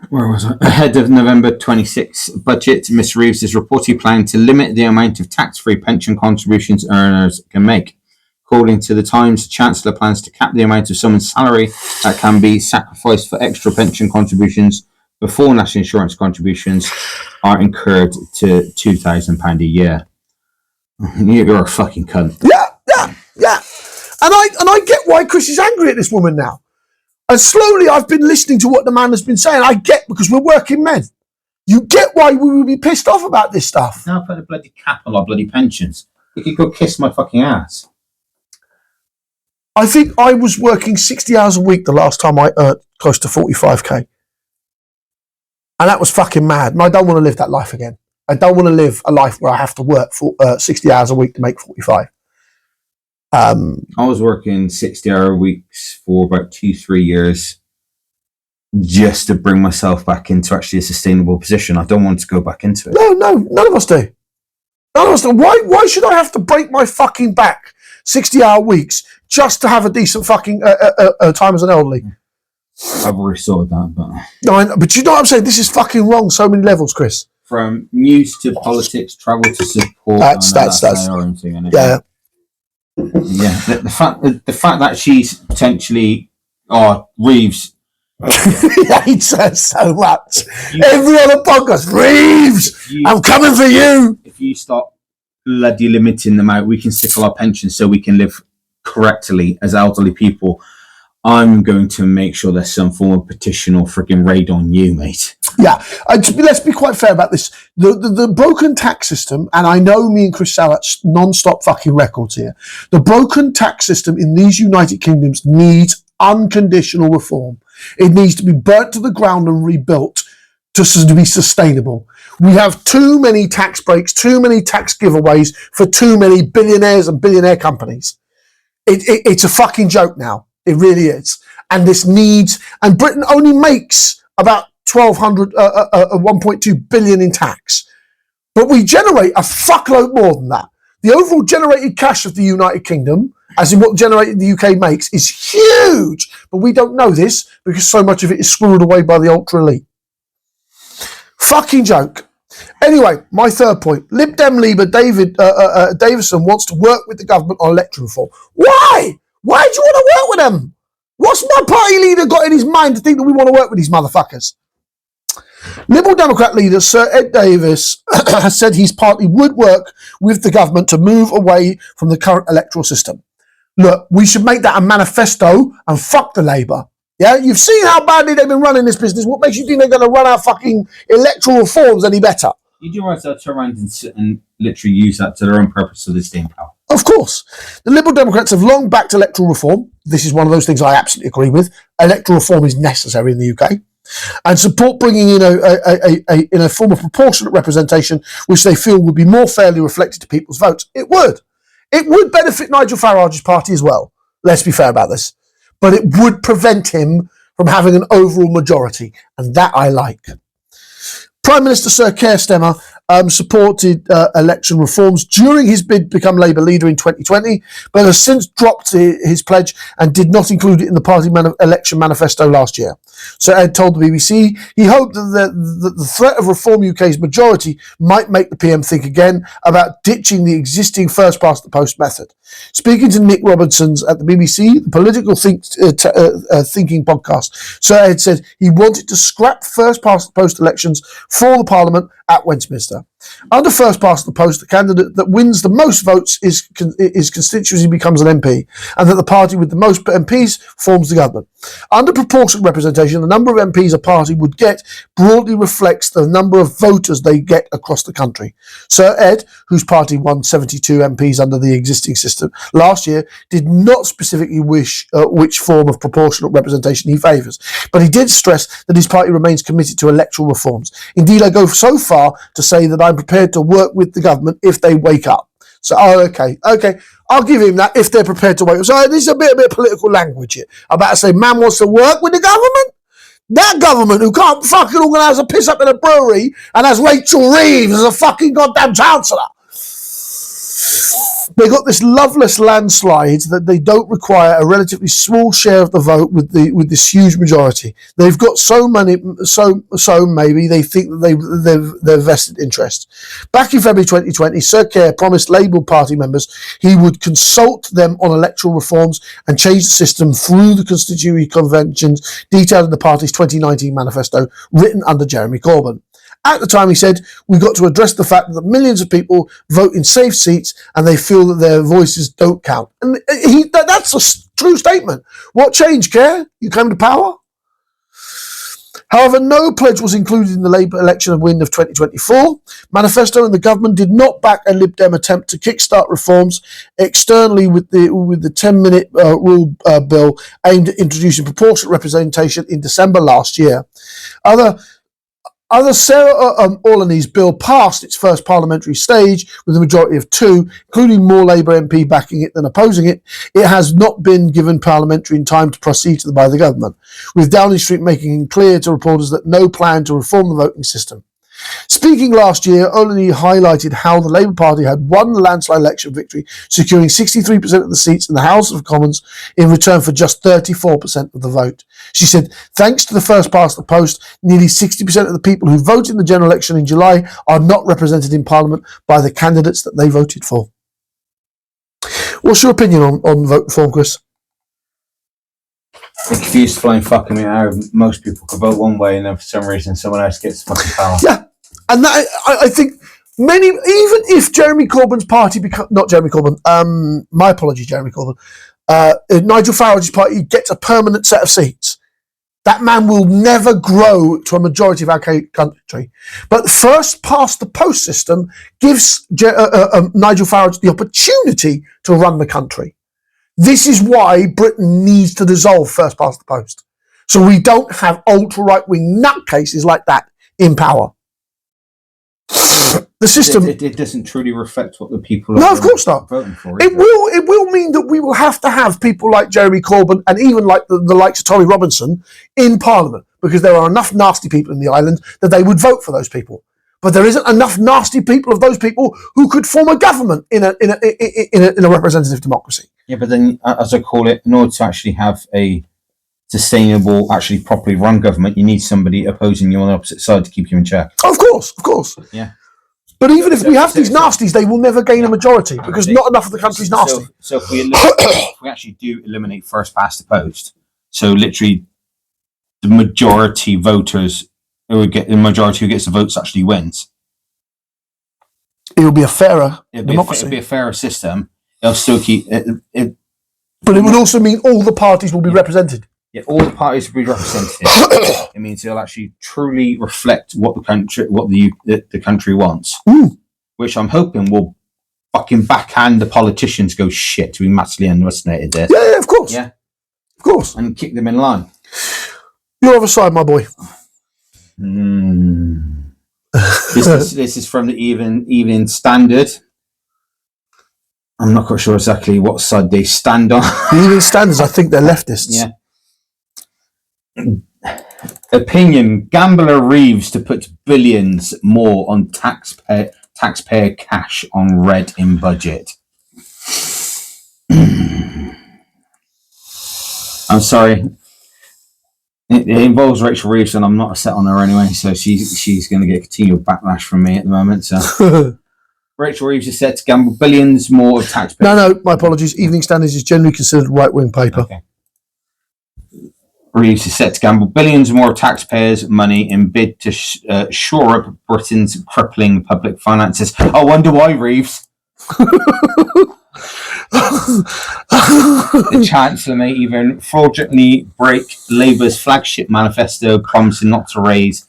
Where was I? Ahead of November 26 budget, Miss Reeves is reportedly planning to limit the amount of tax-free pension contributions earners can make. According to the Times, the Chancellor plans to cap the amount of someone's salary that can be sacrificed for extra pension contributions before national insurance contributions are incurred to £2,000 a year. You're a fucking cunt. Yeah. And I get why Chris is angry at this woman now. And slowly I've been listening to what the man has been saying. I get, because we're working men. You get why we would be pissed off about this stuff. Now put a bloody cap on our bloody pensions. You could go kiss my fucking ass. I think I was working 60 hours a week the last time I earned close to 45k. And that was fucking mad. And I don't want to live that life again. I don't want to live a life where I have to work for 60 hours a week to make 45. I was working 60-hour weeks for about 2-3 years just to bring myself back into actually a sustainable position. I don't want to go back into it. No, none of us do. None of us do. Why should I have to break my fucking back 60-hour weeks just to have a decent fucking time as an elderly? I've already sorted that, but... No, but you know what I'm saying? This is fucking wrong so many levels, Chris. From news to politics, travel to support... That's our own thing, isn't it? Yeah. Yeah, the fact that she's potentially Reeves. He hates her so much. Every other podcast, Reeves, I'm coming for you. If you stop bloody limiting them out, we can stick our pensions so we can live correctly as elderly people. I'm going to make sure there's some form of petition or freaking raid on you, mate. Yeah, let's be quite fair about this. The broken tax system, and I know me and Chris Salat non-stop fucking records here. The broken tax system in these United Kingdoms needs unconditional reform. It needs to be burnt to the ground and rebuilt to be sustainable. We have too many tax breaks, too many tax giveaways for too many billionaires and billionaire companies. It's a fucking joke now. It really is. And this needs, and Britain only makes about 1.2 billion in tax. But we generate a fuckload more than that. The overall generated cash of the United Kingdom, as in what generated the UK makes, is huge. But we don't know this because so much of it is squirreled away by the ultra elite. Fucking joke. Anyway, my third point. Lib Dem leader Davison wants to work with the government on election reform. Why? Why do you want to work with them? What's my party leader got in his mind to think that we want to work with these motherfuckers? Liberal Democrat leader Sir Ed Davis has said his party would work with the government to move away from the current electoral system. Look, we should make that a manifesto and fuck the Labour. Yeah, you've seen how badly they've been running this business. What makes you think they're going to run our fucking electoral reforms any better? You do realize they'll turn around and literally use that to their own purpose so they stay in power. Of course. The Liberal Democrats have long backed electoral reform. This is one of those things I absolutely agree with. Electoral reform is necessary in the UK. And support bringing in a form of proportionate representation which they feel would be more fairly reflected to people's votes. It would. It would benefit Nigel Farage's party as well. Let's be fair about this. But it would prevent him from having an overall majority. And that I like. Prime Minister Sir Keir Starmer supported election reforms during his bid to become Labour leader in 2020, but has since dropped his pledge and did not include it in the party election manifesto last year. Sir Ed told the BBC he hoped that the threat of Reform UK's majority might make the PM think again about ditching the existing first-past-the-post method. Speaking to Nick Robinson's at the BBC, the political thinking podcast, Sir Ed said he wanted to scrap first-past-the-post elections for the Parliament at Westminster. Under first past the post, the candidate that wins the most votes is constituency becomes an MP, and that the party with the most MPs forms the government. Under proportional representation, the number of MPs a party would get broadly reflects the number of voters they get across the country. Sir Ed, whose party won 72 MPs under the existing system last year, did not specifically wish which form of proportional representation he favours, but he did stress that his party remains committed to electoral reforms. Indeed, I go so far to say that I'm prepared to work with the government if they wake up. So, okay, I'll give him that if they're prepared to wake up. So this is a bit of political language here. I'm about to say, man wants to work with the government? That government who can't fucking organise a piss up in a brewery and has Rachel Reeves as a fucking goddamn chancellor. They got this loveless landslide that they don't require a relatively small share of the vote with this huge majority. They've got so many, so maybe they think that they're vested interest. Back in February 2020, Sir Keir promised Labour Party members he would consult them on electoral reforms and change the system through the constituency conventions detailed in the party's 2019 manifesto, written under Jeremy Corbyn. At the time, he said, we've got to address the fact that millions of people vote in safe seats and they feel that their voices don't count. And that's a true statement. What changed, Keir? You came to power? However, no pledge was included in the Labour election win of 2024. Manifesto and the government did not back a Lib Dem attempt to kickstart reforms externally with the 10-minute rule bill aimed at introducing proportionate representation in December last year. Other Sarah Orlany's bill passed its first parliamentary stage with a majority of 2, including more Labour MP backing it than opposing it. It has not been given parliamentary time to proceed by the government, with Downing Street making it clear to reporters that no plan to reform the voting system. Speaking last year, Olany highlighted how the Labour Party had won the landslide election victory, securing 63% of the seats in the House of Commons in return for just 34% of the vote. She said, thanks to the first past the post, nearly 60% of the people who voted in the general election in July are not represented in Parliament by the candidates that they voted for. What's your opinion on vote reform, Chris? It confused the flying fucking me out. Most people can vote one way and then for some reason someone else gets fucking power. Yeah, and that, I think many, even if Jeremy Corbyn's party not Jeremy Corbyn, my apologies, Jeremy Corbyn, Nigel Farage's party gets a permanent set of seats, that man will never grow to a majority of our country. But first past the post system gives Nigel Farage the opportunity to run the country. This is why Britain needs to dissolve first past the post, so we don't have ultra-right-wing nutcases like that in power. The system... It doesn't truly reflect what the people no, of course not. Voting for. It will mean that we will have to have people like Jeremy Corbyn and even like the likes of Tommy Robinson in Parliament, because there are enough nasty people in the island that they would vote for those people. But there isn't enough nasty people of those people who could form a government in a representative democracy. Yeah, but then, as I call it, in order to actually have a sustainable, actually properly run government, you need somebody opposing you on the opposite side to keep you in check. Of course. Yeah. But even if we have these nasties, they will never gain a majority because not enough of the country's nasty. So if we actually do eliminate first past the post, so literally the majority voters who gets the votes actually wins. It will be a fairer democracy. It'll be a fairer system. It'll still keep it. But it would also mean all the parties will be represented. Yeah, all the parties will be represented. It means it'll actually truly reflect what the country wants, which I'm hoping will fucking backhand the politicians. Go shit, we massively underestimated this. Yeah, of course. Yeah, of course, and kick them in line. Your other side, my boy. This is from the Evening Standard. I'm not quite sure exactly what side they stand on. The Evening Standards, I think they're leftists. Yeah. Opinion: Gambler Reeves to put billions more on taxpayer cash on red in budget. I'm sorry. It involves Rachel Reeves, and I'm not set on her anyway, so she's going to get continual backlash from me at the moment. So Rachel Reeves is set to gamble billions more of taxpayers. No, my apologies. Evening Standards is generally considered a right-wing paper. Okay. Reeves is set to gamble billions more of taxpayers' money in bid to shore up Britain's crippling public finances. I wonder why, Reeves. The Chancellor may even fraudulently break Labour's flagship manifesto promising not to raise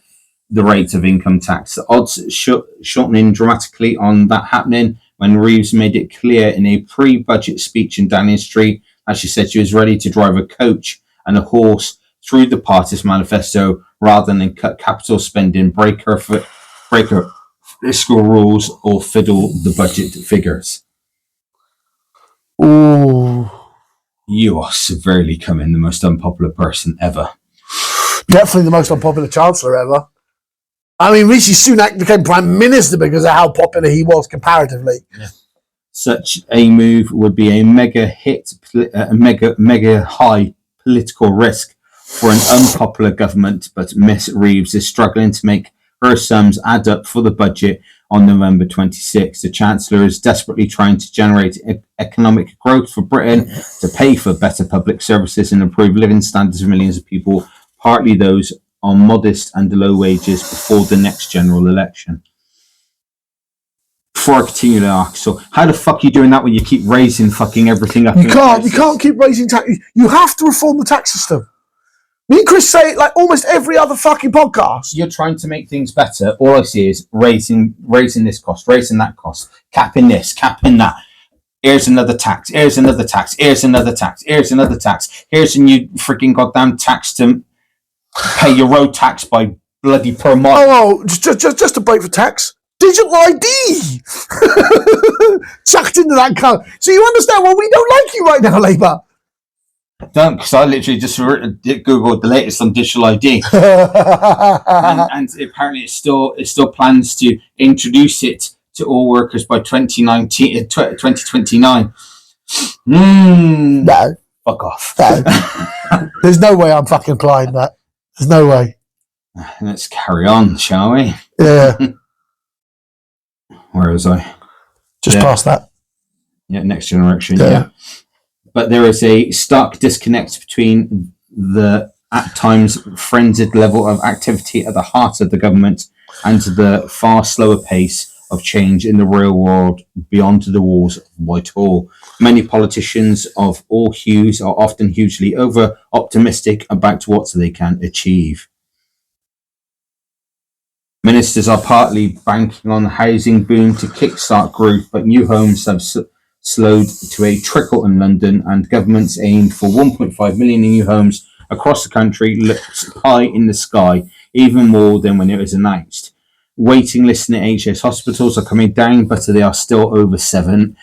the rate of income tax. The odds shortening dramatically on that happening when Reeves made it clear in a pre-budget speech in Downing Street that she said she was ready to drive a coach and a horse through the party's manifesto rather than cut capital spending, break her fiscal rules, or fiddle the budget figures. Ooh. You are severely becoming the most unpopular person ever. Definitely the most unpopular Chancellor ever. I mean, Rishi Sunak became Prime Minister because of how popular he was comparatively. Yeah. Such a move would be a mega high political risk for an unpopular government, but Miss Reeves is struggling to make her sums add up for the budget on November 26. The Chancellor is desperately trying to generate economic growth for Britain to pay for better public services and improve living standards of millions of people, partly those on modest and low wages, before the next general election. Before I continue to ask, so how the fuck are you doing that when you keep raising fucking everything up? You can't keep raising tax. You have to reform the tax system. Me and Chris say it like almost every other fucking podcast. You're trying to make things better. All I see is raising this cost, raising that cost, capping this, capping that. Here's another tax. Here's another tax. Here's another tax. Here's another tax. Here's a new freaking goddamn tax to pay your road tax by bloody per mile. Oh, just a break for tax. Digital ID. Chucked into that car. So you understand why we don't like you right now, Labour. I don't, because I literally just googled the latest on digital ID, and apparently it still plans to introduce it to all workers by 2029. No, fuck off. No. There's no way I'm fucking applying that. There's no way. Let's carry on, shall we? Yeah. Where was I? Just past that. Yeah, next generation. Yeah. But there is a stark disconnect between the, at times, frenzied level of activity at the heart of the government and the far slower pace of change in the real world beyond the walls of Whitehall. Many politicians of all hues are often hugely over-optimistic about what they can achieve. Ministers are partly banking on the housing boom to kickstart growth, but new homes have slowed to a trickle in London, and government's aim for 1.5 million new homes across the country looks high in the sky, even more than when it was announced. Waiting lists in NHS hospitals are coming down, but they are still over 7 million.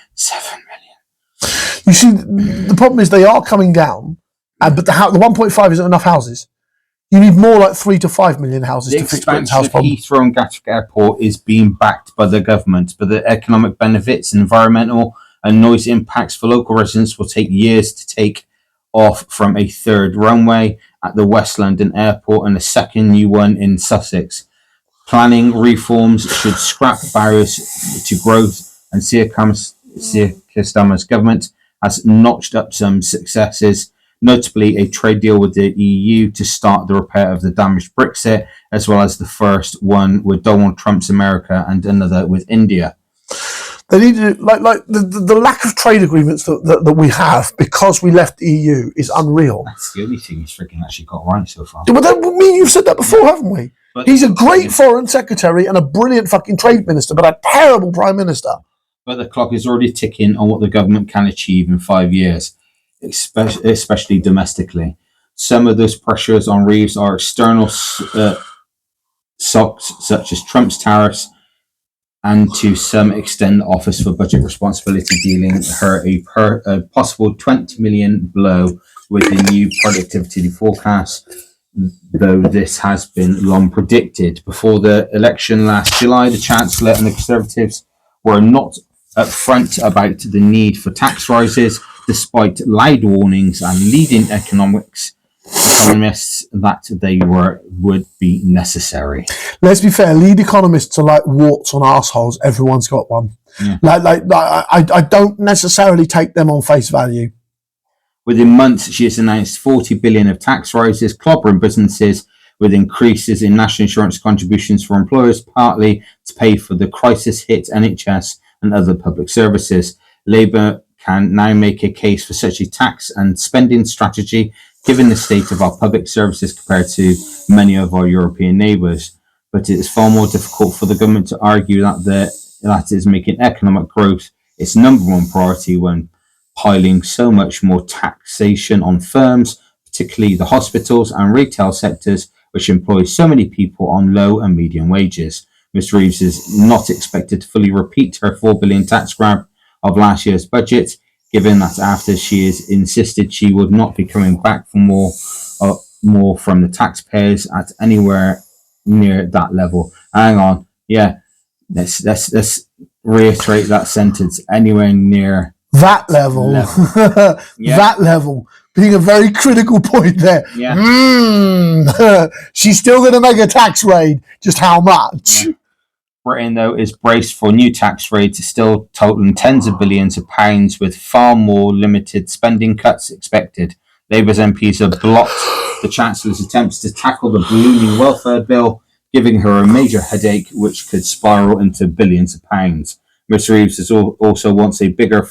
You see, the problem is they are coming down, but the 1.5 isn't enough houses. You need more like 3 to 5 million houses to fix Britain's house problem. The expansion of Heathrow and Gatwick Airport is being backed by the government, but the economic benefits, environmental and noise impacts for local residents will take years to take off from a third runway at the West London Airport and a second new one in Sussex. Planning reforms should scrap barriers to growth, and 𝐃𝐨𝐧'𝐭's government has notched up some successes, notably a trade deal with the EU to start the repair of the damaged Brexit, as well as the first one with Donald Trump's America and another with India. They need to, like the lack of trade agreements that we have because we left the EU is unreal. That's the only thing he's freaking actually got right so far. But me and you've said that before, haven't we? But he's a great foreign secretary and a brilliant fucking trade minister, but a terrible prime minister. But the clock is already ticking on what the government can achieve in 5 years, especially domestically. Some of those pressures on Reeves are external shocks, such as Trump's tariffs, and to some extent the Office for Budget Responsibility dealing her a possible 20 million blow with the new productivity forecast, though this has been long predicted. Before the election last July, the Chancellor and the Conservatives were not upfront about the need for tax rises, despite loud warnings and leading economists that they would be necessary. Let's be fair, lead economists are like warts on assholes. Everyone's got one. Yeah. I don't necessarily take them on face value. Within months, she has announced 40 billion of tax rises, clobbering businesses with increases in national insurance contributions for employers, partly to pay for the crisis-hit NHS and other public services. Labour can now make a case for such a tax and spending strategy, given the state of our public services compared to many of our European neighbours. But it is far more difficult for the government to argue that is making economic growth its number one priority when piling so much more taxation on firms, particularly the hospitals and retail sectors, which employ so many people on low and medium wages. Ms Reeves is not expected to fully repeat her 4 billion tax grab of last year's budget, given that after she has insisted she would not be coming back for more from the taxpayers at anywhere near that level. Hang on, yeah, let's reiterate that sentence. Anywhere near that level. Yeah. That level being a very critical point there. Yeah. She's still going to make a tax raid. Just how much? Yeah. Britain, though, is braced for new tax raids, still totaling tens of billions of pounds, with far more limited spending cuts expected. Labour's MPs have blocked the Chancellor's attempts to tackle the ballooning welfare bill, giving her a major headache which could spiral into billions of pounds. Ms Reeves also wants a bigger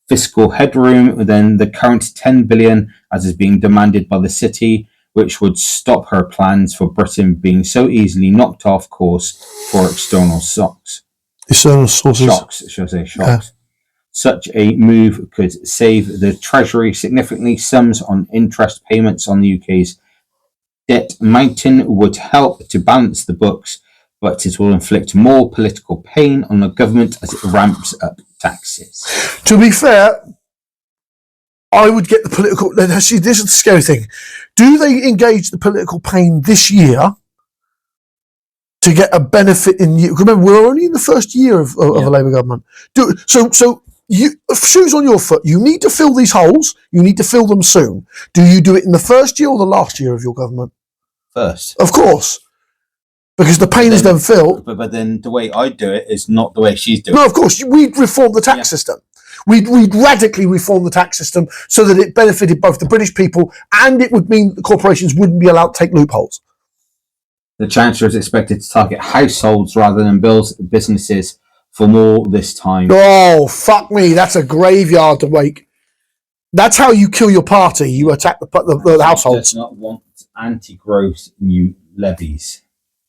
fiscal headroom than the current 10 billion, as is being demanded by the city, which would stop her plans for Britain being so easily knocked off course for external shocks. External sources. Shocks, should I say, shocks. Yeah. Such a move could save the Treasury significantly. Sums on interest payments on the UK's debt mountain would help to balance the books, but it will inflict more political pain on the government as it ramps up taxes. To be fair, I would get the political... See, this is the scary thing. Do they engage the political pain this year to get a benefit in... Remember, we're only in the first year of a Labour government. So you, shoes on your foot. You need to fill these holes. You need to fill them soon. Do you do it in the first year or the last year of your government? First. Of course. Because the pain is then filled. But then the way I do it is not the way she's doing it. No, of course. We'd reform the tax system. We'd radically reform the tax system so that it benefited both the British people and it would mean the corporations wouldn't be allowed to take loopholes. The Chancellor is expected to target households rather than businesses for more this time. Oh, fuck me. That's a graveyard to wake. That's how you kill your party. You attack the households. Does not want anti-growth new levies.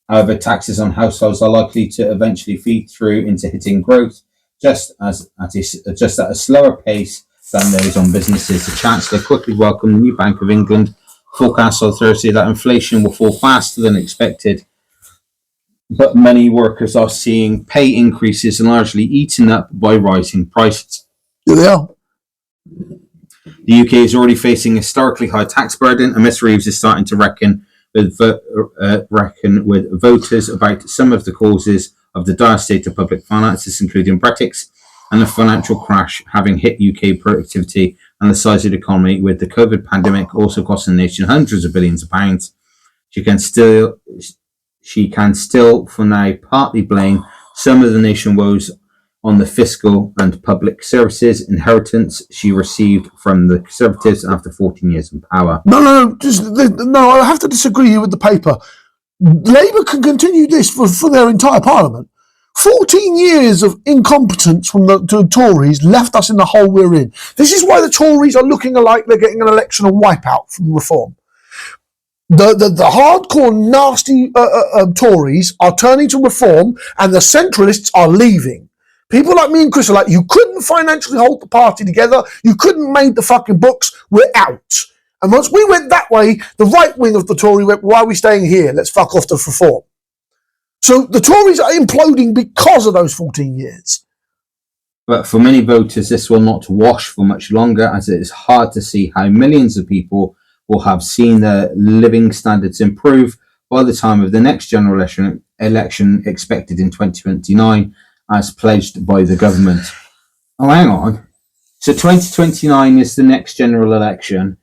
However, taxes on households are likely to eventually feed through into hitting growth, just at a slower pace than those on businesses. The Chancellor quickly welcomed the new Bank of England forecast on Thursday that inflation will fall faster than expected, but many workers are seeing pay increases largely eaten up by rising prices. Here they are. The UK is already facing a historically high tax burden, and Ms Reeves is starting to reckon with voters about some of the causes of the dire state of public finances, including Brexit and the financial crash having hit UK productivity and the size of the economy, with the COVID pandemic also costing the nation hundreds of billions of pounds. She can still, for now, partly blame some of the nation woes on the fiscal and public services inheritance she received from the Conservatives after 14 years in power. No, I have to disagree with the paper. Labour can continue this for their entire parliament. 14 years of incompetence from the Tories left us in the hole we're in. This is why the Tories are looking like they're getting an election wipeout from Reform. The hardcore, nasty Tories are turning to Reform, and the centralists are leaving. People like me and Chris are like, you couldn't financially hold the party together. You couldn't make the fucking books. We're out. And once we went that way, the right wing of the Tory went, why are we staying here? Let's fuck off to Reform. So the Tories are imploding because of those 14 years. But for many voters, this will not wash for much longer, as it is hard to see how millions of people will have seen their living standards improve by the time of the next general election expected in 2029, as pledged by the government. Oh, hang on. So 2029 is the next general election.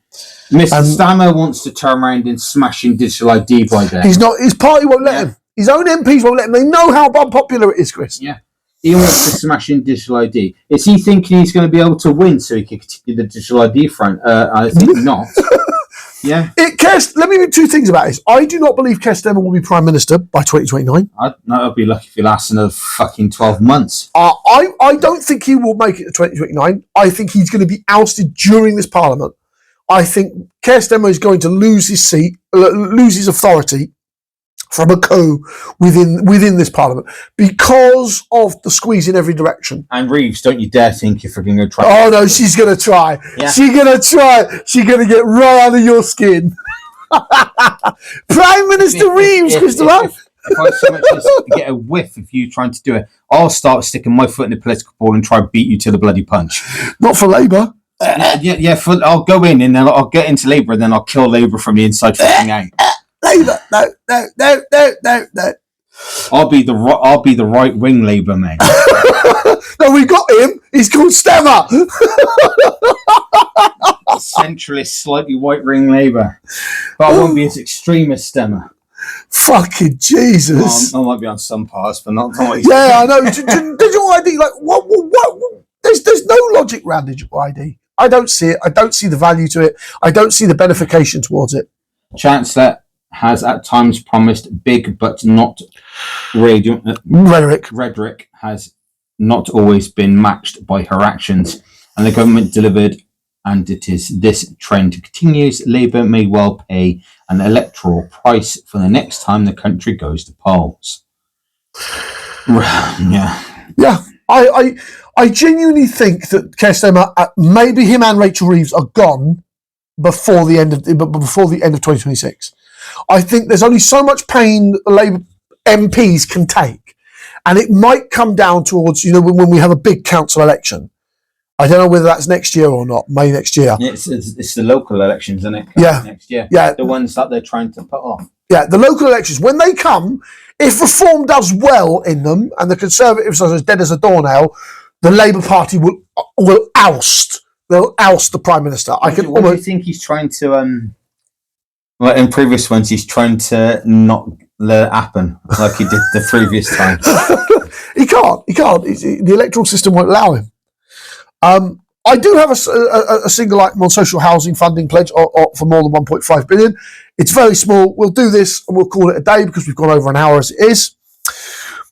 Mr. Stammer wants to turn around and smash in digital ID by then. He's not. His party won't let him. His own MPs won't let him. They know how unpopular it is, Chris. Yeah. He wants to smash in digital ID. Is he thinking he's going to be able to win so he can continue the digital ID front? I think not. Yeah. Let me make two things about this. I do not believe Keir Starmer will be Prime Minister by 2029. I'd be lucky if he lasts another fucking 12 months. I don't think he will make it to 2029. I think he's going to be ousted during this Parliament. I think Keir Starmer is going to lose his seat, lose his authority from a coup within this Parliament because of the squeeze in every direction. And Reeves, don't you dare think you're going to try. Oh no, she's going to try. Yeah. She's going to try. She's going to get right under your skin. Prime Minister Reeves, Christopher. If I so much as get a whiff of you trying to do it, I'll start sticking my foot in the political ball and try to beat you to the bloody punch. Not for Labour. I'll go in and then I'll get into Labour and then I'll kill Labour from the inside fucking out. Labour, no. I'll be the right wing Labour, mate. No, we got him. He's called Stammer. Centralist, slightly white wing Labour, but I won't be as extreme as Stammer. Fucking Jesus! I might be on some parts, but not. Yeah, I know. Digital ID, like what? There's no logic around digital ID. I don't see it. I don't see the value to it. I don't see the benefication towards it. Chancellor has at times promised big but not rhetoric has not always been matched by her actions, and the government delivered, and it is this trend continues. Labour may well pay an electoral price for the next time the country goes to polls. Yeah. I genuinely think that Keir Starmer, maybe him and Rachel Reeves are gone before the end of 2026. I think there's only so much pain the Labour MPs can take, and it might come down towards when we have a big council election. I don't know whether that's next year or not. May next year. It's the local elections, isn't it? Yeah. Next year. Yeah. The ones that they're trying to put off. Yeah, the local elections, when they come, if Reform does well in them and the Conservatives are as dead as a doornail, the Labour Party will oust. They'll oust the Prime Minister. What do you think he's trying to like in previous ones, he's trying to not let it happen like he did the previous time? He can't. The electoral system won't allow him. I do have a single item on social housing funding pledge for more than 1.5 billion. It's very small. We'll do this and we'll call it a day because we've gone over an hour as it is.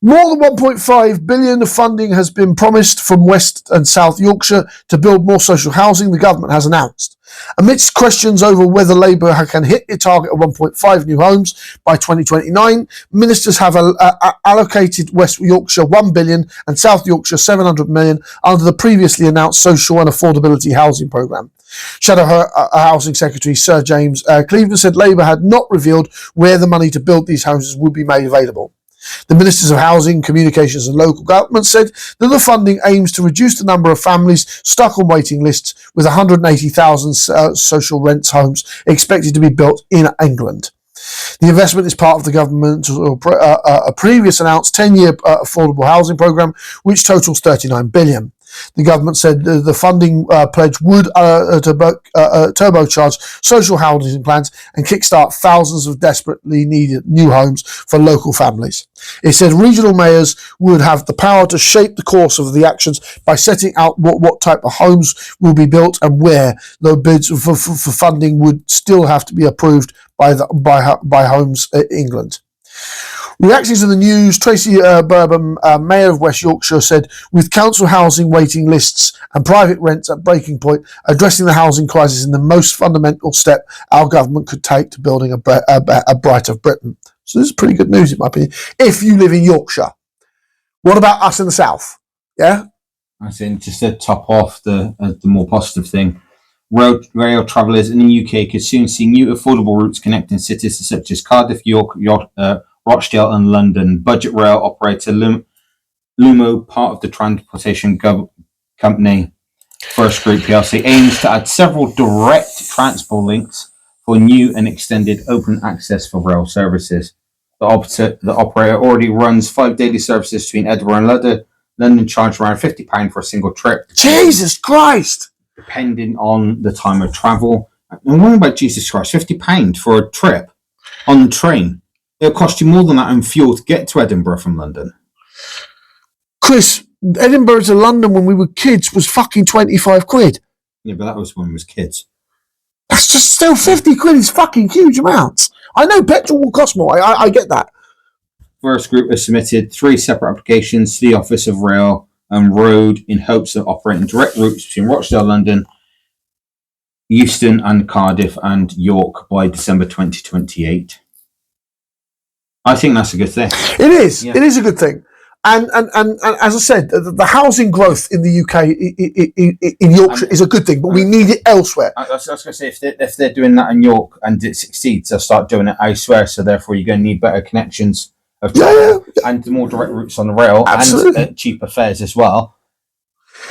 More than 1.5 billion of funding has been promised from West and South Yorkshire to build more social housing, the government has announced. Amidst questions over whether Labour can hit its target of 1.5 new homes by 2029, ministers have allocated West Yorkshire 1 billion and South Yorkshire 700 million under the previously announced social and affordability housing programme. Shadow Housing Secretary 𝐸𝐵𝐿𝐵𝐿 said Labour had not revealed where the money to build these houses would be made available. The Ministers of Housing, Communications and Local Government said that the funding aims to reduce the number of families stuck on waiting lists, with 180,000 social rents homes expected to be built in England. The investment is part of the government's previous announced 10-year affordable housing programme, which totals 39 billion. The government said the funding pledge would turbocharge social housing plans and kickstart thousands of desperately needed new homes for local families. It said regional mayors would have the power to shape the course of the actions by setting out what type of homes will be built and where. The bids for funding would still have to be approved by Homes England. Reacting to the news, Tracy Bourbon, Mayor of West Yorkshire, said, with council housing waiting lists and private rents at breaking point, addressing the housing crisis is the most fundamental step our government could take to building a brighter Britain. So this is pretty good news, in my opinion, if you live in Yorkshire. What about us in the south? Yeah? I think just to top off the more positive thing, rail travellers in the UK could soon see new affordable routes connecting cities such as Cardiff, York, Rochdale and London. Budget rail operator Lumo, part of the transportation company First Group plc, aims to add several direct transport links for new and extended open access for rail services. The operator already runs 5 daily services between Edinburgh and London. London charge around £50 for a single trip. Jesus Christ! Depending on the time of travel. And what about Jesus Christ? £50 for a trip on the train. It'll cost you more than that in fuel to get to Edinburgh from London. Chris, Edinburgh to London when we were kids was fucking 25 quid. Yeah, but that was when we was kids. That's just still 50 quid is fucking huge amounts. I know petrol will cost more. I get that. First Group has submitted 3 separate applications to the Office of Rail and Road in hopes of operating direct routes between Rochdale, London, Euston and Cardiff and York by December 2028. I think that's a good thing. It is. Yeah. It is a good thing. And as I said, the housing growth in the UK in Yorkshire is a good thing, but we need it elsewhere. I was going to say, if they're doing that in York and it succeeds, they'll start doing it elsewhere. So therefore, you're going to need better connections of travel and more direct routes on the rail. Absolutely. And cheaper fares as well.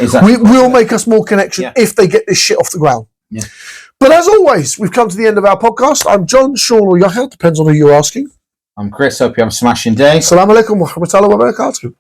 Exactly. Will make us more connection if they get this shit off the ground. Yeah. But as always, we've come to the end of our podcast. I'm John, Sean, or Yahya, depends on who you're asking. I'm Chris. Hope you have a smashing day. Assalamu alaikum wa rahmatullahi wa barakatuh.